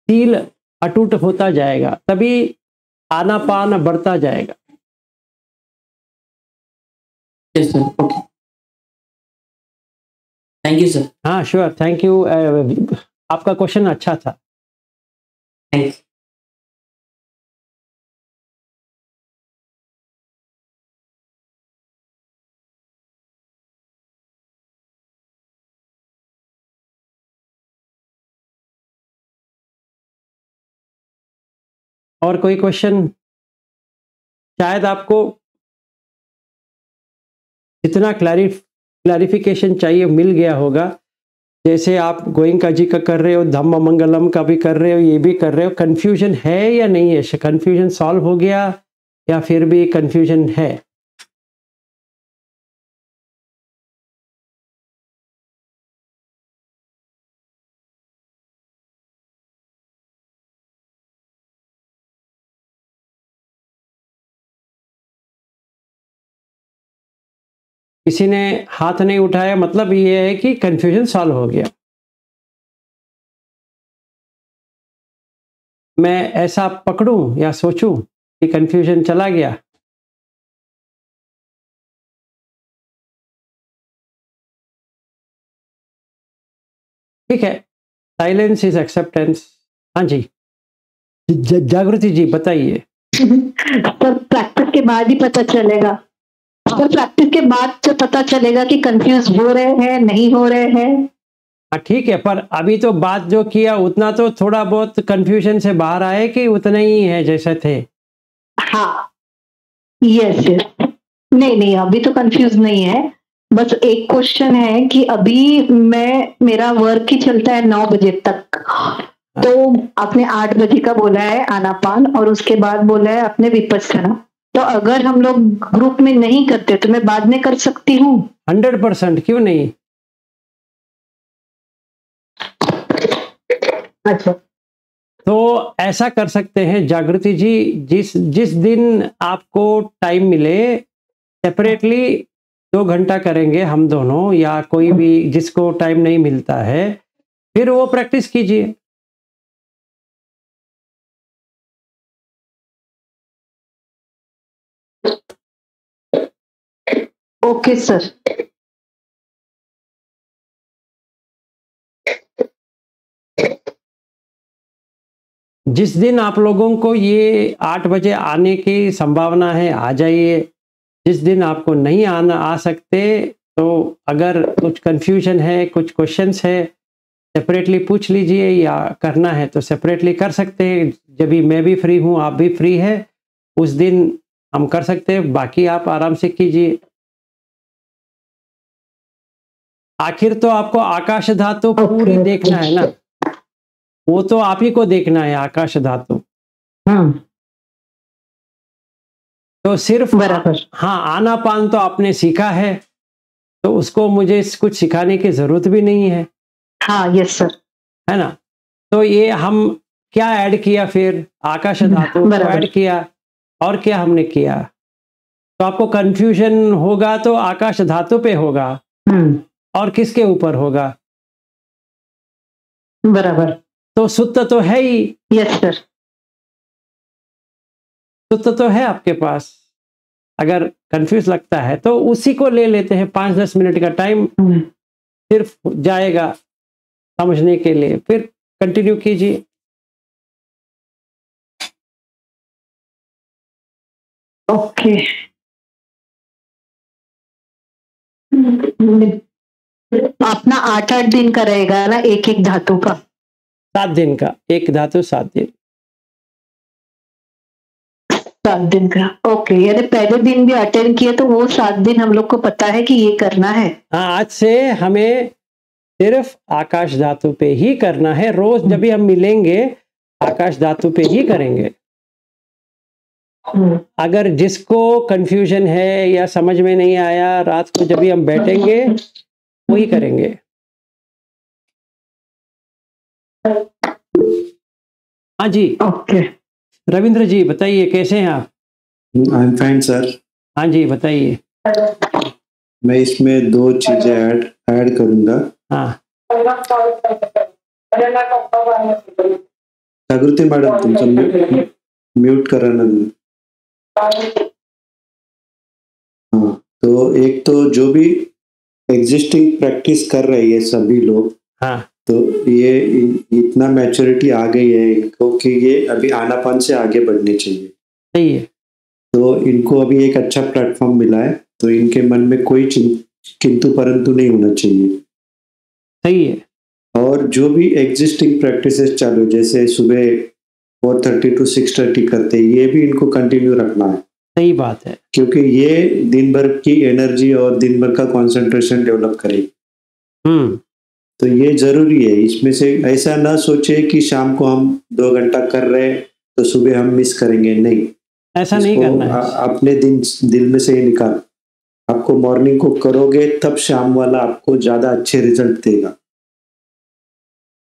सील अटूट होता जाएगा, तभी आनापान बढ़ता जाएगा। Yes sir, okay, thank you sir. हाँ श्योर, थैंक यू। आपका क्वेश्चन अच्छा था। थैंक्स। और कोई क्वेश्चन? शायद आपको जितना क्लैरिफिकेशन चाहिए मिल गया होगा। जैसे आप गोइंका जी का कर रहे हो, धम्म मंगलम का भी कर रहे हो, ये भी कर रहे हो। कंफ्यूजन है या नहीं है? कंफ्यूजन सॉल्व हो गया या फिर भी कंफ्यूजन है? किसी ने हाथ नहीं उठाया, मतलब ये है कि कंफ्यूजन सॉल्व हो गया। मैं ऐसा पकड़ूं या सोचूं कि कंफ्यूजन चला गया? ठीक है, साइलेंस इज एक्सेप्टेंस। हाँ जी, जागृति जी बताइए। पर प्रैक्टिस के बाद ही पता चलेगा। पर प्रैक्टिस के बाद जो पता चलेगा कि कंफ्यूज हो रहे हैं, नहीं हो रहे हैं। हाँ ठीक है, पर अभी तो बात जो किया उतना तो थोड़ा बहुत कंफ्यूजन से बाहर आए कि उतना ही है जैसे थे? हाँ, यस यस। नहीं नहीं, अभी तो कंफ्यूज नहीं है, बस एक क्वेश्चन है कि अभी मेरा वर्क ही चलता है 9 बजे तक, तो आपने 8 बजे का बोला है आनापान और उसके बाद बोला है आपने विपस्सना, तो अगर हम लोग ग्रुप में नहीं करते तो मैं बाद में कर सकती हूँ? 100%, क्यों नहीं। अच्छा, तो ऐसा कर सकते हैं जागृति जी, जिस जिस दिन आपको टाइम मिले सेपरेटली 2 घंटा करेंगे हम दोनों, या कोई भी जिसको टाइम नहीं मिलता है, फिर वो प्रैक्टिस कीजिए। Okay sir. जिस दिन आप लोगों को ये 8 बजे आने की संभावना है, आ जाइए। जिस दिन आपको नहीं आ सकते, तो अगर कुछ कंफ्यूजन है, कुछ क्वेश्चंस है, सेपरेटली पूछ लीजिए, या करना है तो सेपरेटली कर सकते हैं। जब भी मैं भी फ्री हूँ, आप भी फ्री है, उस दिन हम कर सकते हैं, बाकी आप आराम से कीजिए। आखिर तो आपको आकाश धातु पूरी देखना है ना, वो तो आप ही को देखना है आकाश धातु। तो सिर्फ बराबर। हाँ, आनापान तो आपने सीखा है, तो उसको मुझे कुछ सिखाने की जरूरत भी नहीं है। हाँ, यस सर। है ना। तो ये हम क्या ऐड किया, फिर आकाश धातु को ऐड किया, और क्या हमने किया। तो आपको कंफ्यूजन होगा तो आकाश धातु पे होगा, और किसके ऊपर होगा। बराबर। तो सूत्र तो है ही। Yes sir. सूत्र तो है आपके पास। अगर कंफ्यूज लगता है तो उसी को ले लेते हैं, 5-10 मिनट का टाइम सिर्फ जाएगा समझने के लिए, फिर कंटिन्यू कीजिए। ओके। अपना 8-8 दिन का रहेगा ना, एक धातु का? 7 दिन का, एक धातु 7 दिन। 7 दिन का, ओके। यानी पहले दिन भी अटेंड किया तो वो 7 दिन हम लोग को पता है कि ये करना है। हाँ, आज से हमें सिर्फ आकाश धातु पे ही करना है। रोज जब भी हम मिलेंगे आकाश धातु पे ही करेंगे। अगर जिसको कंफ्यूजन है या समझ में नहीं आया, रात को जब भी हम बैठेंगे वही करेंगे। हाँ जी, ओके। रविंद्र जी बताइए, कैसे हैं आप? I am fine sir. हाँ जी, बताइए। मैं इसमें 2 चीजें ऐड करूंगा। हाँ, जागृति मैडम, तुमसे म्यूट कराना। हाँ, तो एक तो जो भी एग्जिस्टिंग प्रैक्टिस कर रहे हैं सभी लोग, हाँ, तो ये इतना मैच्योरिटी आ गई है इनको कि ये अभी आनापान से आगे बढ़ने चाहिए। सही है। तो इनको अभी एक अच्छा प्लेटफॉर्म मिला है, तो इनके मन में कोई किंतु परंतु नहीं होना चाहिए। सही है। और जो भी एग्जिस्टिंग प्रैक्टिसेस चालू, जैसे सुबह 4:30 to 6:30 करते हैं, ये भी इनको कंटिन्यू रखना है। सही बात है, क्योंकि ये दिन भर की एनर्जी और दिन भर का कंसंट्रेशन डेवलप करेगी। तो ये जरूरी है। इसमें से ऐसा ना सोचे कि शाम को हम 2 घंटा कर रहे हैं तो सुबह हम मिस करेंगे, नहीं, ऐसा नहीं करना है। अपने दिल में से ही निकाल। आपको मॉर्निंग को करोगे तब शाम वाला आपको ज्यादा अच्छे रिजल्ट देगा।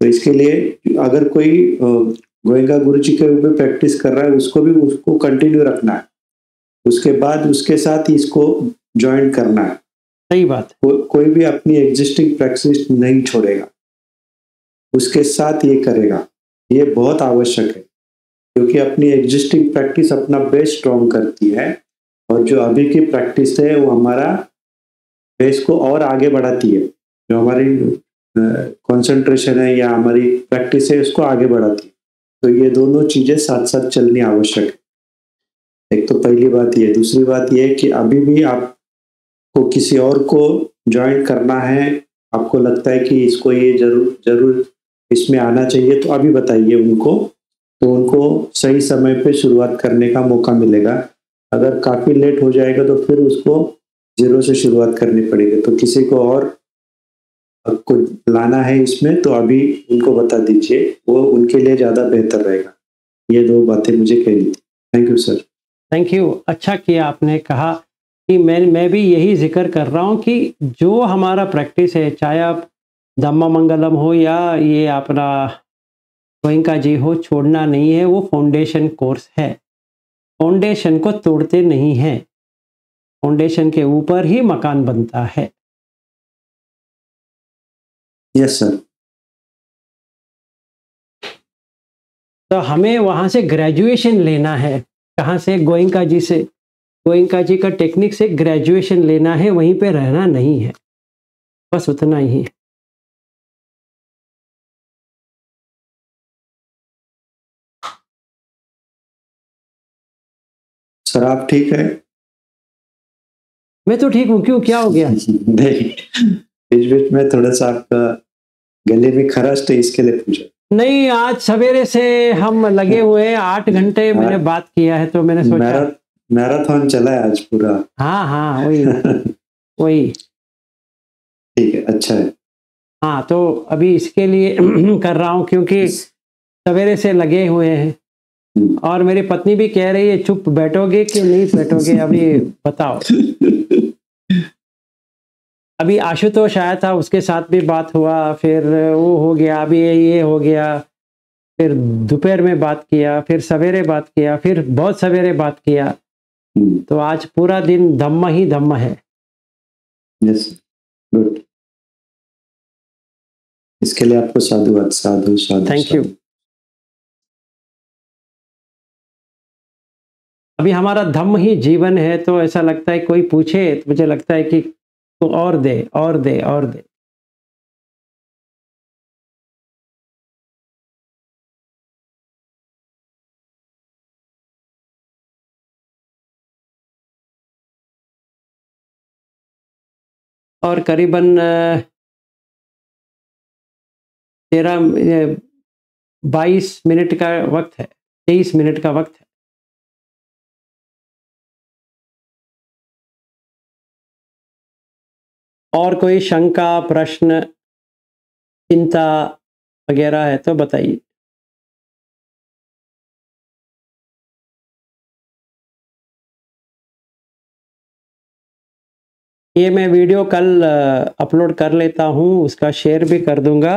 तो इसके लिए अगर कोई गोयंका गुरुजी के ऊपर प्रैक्टिस कर रहा है, उसको कंटिन्यू रखना है। उसके बाद उसके साथ इसको ज्वाइन करना है। सही बात। कोई भी अपनी एग्जिस्टिंग प्रैक्टिस नहीं छोड़ेगा, उसके साथ ये करेगा। ये बहुत आवश्यक है, क्योंकि अपनी एग्जिस्टिंग प्रैक्टिस अपना बेस स्ट्रॉन्ग करती है, और जो अभी की प्रैक्टिस है वो हमारा बेस को और आगे बढ़ाती है। जो हमारी कंसंट्रेशन है या हमारी प्रैक्टिस है, उसको आगे बढ़ाती है। तो ये दोनों चीजें साथ साथ चलनी आवश्यक है। एक तो पहली बात ये। दूसरी बात ये है कि अभी भी आपको किसी और को ज्वाइन करना है, आपको लगता है कि इसको ये जरूर इसमें आना चाहिए, तो अभी बताइए उनको, तो उनको सही समय पे शुरुआत करने का मौका मिलेगा। अगर काफ़ी लेट हो जाएगा तो फिर उसको जीरो से शुरुआत करनी पड़ेगी। तो किसी को और आपको लाना है इसमें तो अभी उनको बता दीजिए, वो उनके लिए ज़्यादा बेहतर रहेगा। ये 2 बातें मुझे कहनी थी। Thank you sir. Thank you. अच्छा किया आपने कहा कि मैं भी यही जिक्र कर रहा हूँ कि जो हमारा प्रैक्टिस है, चाहे आप धम्म मंगलम हो या ये अपना गोयंका जी हो, छोड़ना नहीं है। वो फाउंडेशन कोर्स है, फाउंडेशन को तोड़ते नहीं हैं, फाउंडेशन के ऊपर ही मकान बनता है। Yes sir. तो हमें वहाँ से ग्रेजुएशन लेना है। कहाँ से? गोयंका जी से। गोयंका जी का टेक्निक से ग्रेजुएशन लेना है, वहीं पे रहना नहीं है। बस उतना ही है। सर आप ठीक है? मैं तो ठीक हूँ। क्यों, क्या हो गया? नहीं, बीच बीच में थोड़ा सा आपका गले में खराश तो इसके लिए पूछा। नहीं, आज सवेरे से हम लगे हुए हैं, 8 घंटे मैंने बात किया है, तो मैंने सोचा मैराथन चला है आज पूरा। हाँ हाँ, वही वही। ठीक है, अच्छा है। हाँ, तो अभी इसके लिए कर रहा हूँ क्योंकि सवेरे से लगे हुए हैं। और मेरी पत्नी भी कह रही है चुप बैठोगे कि नहीं बैठोगे, अभी बताओ। अभी आशुतोष आया था, उसके साथ भी बात हुआ, फिर वो हो गया, अभी ये हो गया, फिर दोपहर में बात किया, फिर सवेरे बात किया, फिर बहुत सवेरे बात किया। तो आज पूरा दिन धम्म ही धम्म है। Yes, good. इसके लिए आपको साधुवाद, साधु साधु। Thank you. अभी हमारा धम्म ही जीवन है, तो ऐसा लगता है कोई पूछे तो मुझे लगता है कि तो और दे और दे और दे। और करीबन 22 मिनट का वक्त है, 23 मिनट का वक्त है। और कोई शंका, प्रश्न, चिंता वगैरह है तो बताइए। ये मैं वीडियो कल अपलोड कर लेता हूँ, उसका शेयर भी कर दूंगा।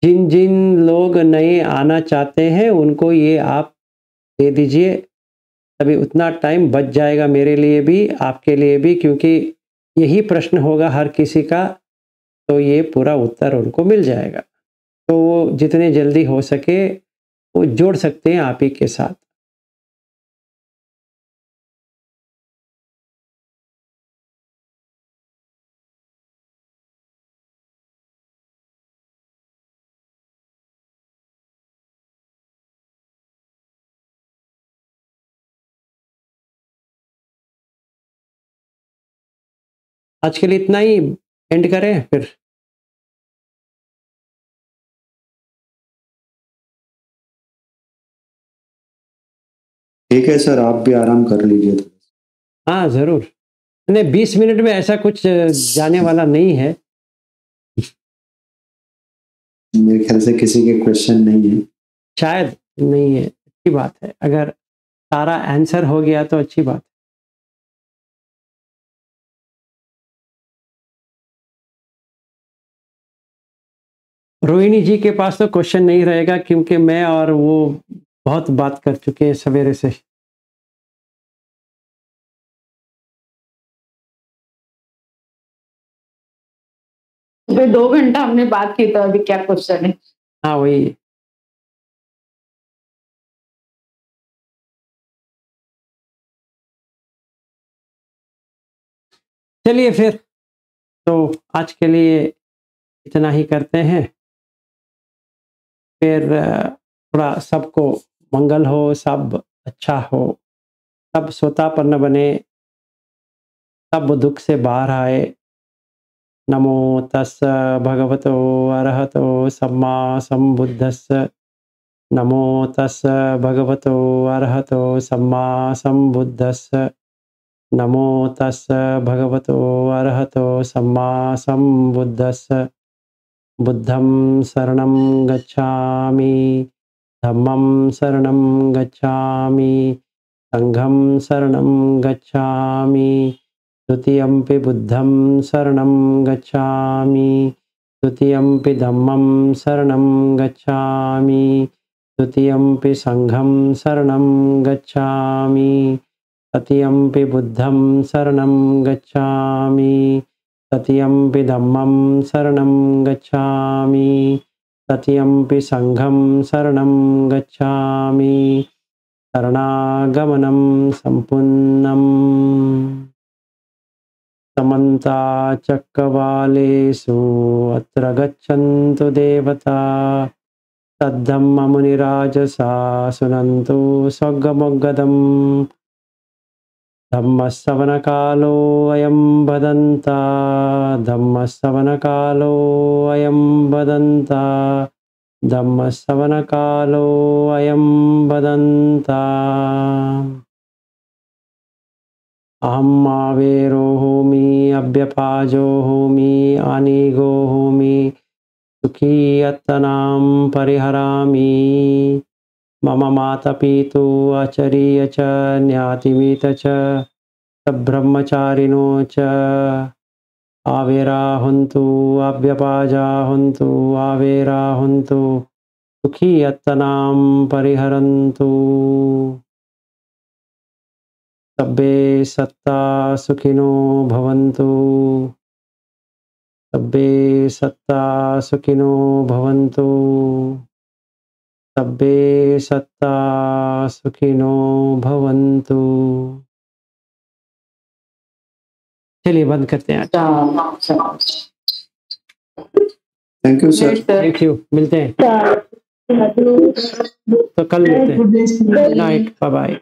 जिन जिन लोग नए आना चाहते हैं उनको ये आप दे दीजिए, तभी उतना टाइम बच जाएगा मेरे लिए भी, आपके लिए भी, क्योंकि यही प्रश्न होगा हर किसी का, तो ये पूरा उत्तर उनको मिल जाएगा। तो वो जितने जल्दी हो सके वो जोड़ सकते हैं आप ही के साथ। आज के लिए इतना ही, एंड करें फिर। ठीक है सर, आप भी आराम कर लीजिए। हाँ ज़रूर। नहीं, 20 मिनट में ऐसा कुछ जाने वाला नहीं है। मेरे ख्याल से किसी के क्वेश्चन नहीं है, शायद नहीं है। अच्छी बात है, अगर सारा आंसर हो गया तो अच्छी बात है। रोहिणी जी के पास तो क्वेश्चन नहीं रहेगा, क्योंकि मैं और वो बहुत बात कर चुके हैं सवेरे से। सुबह 2 घंटा हमने बात की, तो अभी क्या क्वेश्चन है? हाँ वही। चलिए फिर, तो आज के लिए इतना ही करते हैं। फिर थोड़ा सबको मंगल हो, सब अच्छा हो, सब स्वतापन्न बने, सब दुख से बाहर आए। नमो तस् भगवतो अरहतो सम्मा संबुद्धस्स। नमो तस् भगवतो अरहतो सम्मा संबुद्धस्स। नमो तस्स भगवतो अरहतो सम्मा सम्बुद्धस्स। बुद्धं शरणं गच्छामि, धम्मं शरणं गच्छामि, संघं शरणं गच्छामि, द्वितीयंपि बुद्धं शरणं गच्छामि, द्वितीयंपि धम्मं शरणं गच्छामि, द्वितीयंपि संघं शरणं गच्छामि, तृतीयंपि बुद्धं शरणं गच्छामि, तृतीयंपि धम्मं शरणं गच्छामि, तृतीयंपि संघं शरणं गच्छामि, शरणागमनं सम्पूर्णम्। समन्ता चक्रवालेषु अत्र गच्छन्तु देवता, तद्धम्ममुनिराजसा शृण्वन्तु स्वगमोगदम्। धम्मश्रवणकालो अयं वदन्ता, धम्मश्रवणकालो अयं वदन्ता, धम्मश्रवणकालो अयं वदन्ता। अहम् आवेरो होमि, अव्यपाजो होमि, अनिगो होमि, सुखी यत्तनां परिहरामि। मम मातापितु आचार्य च ज्ञातिमित च ब्रह्मचारिणो च आविराहुन्तु, अव्यपाजाहुन्तु, आविराहुन्तु, सुखी यत्तनां परिहरन्तु। सब्बे सत्ता सुखिनो भवन्तु, सब्बे सत्ता सुखिनो भवन्तु, सब्बे सत्ता सुखिनो भवन्तु। चलिए बंद करते हैं। Thank you sir. Thank you, मिलते हैं तो कल मिलते हैं। Good night, bye bye.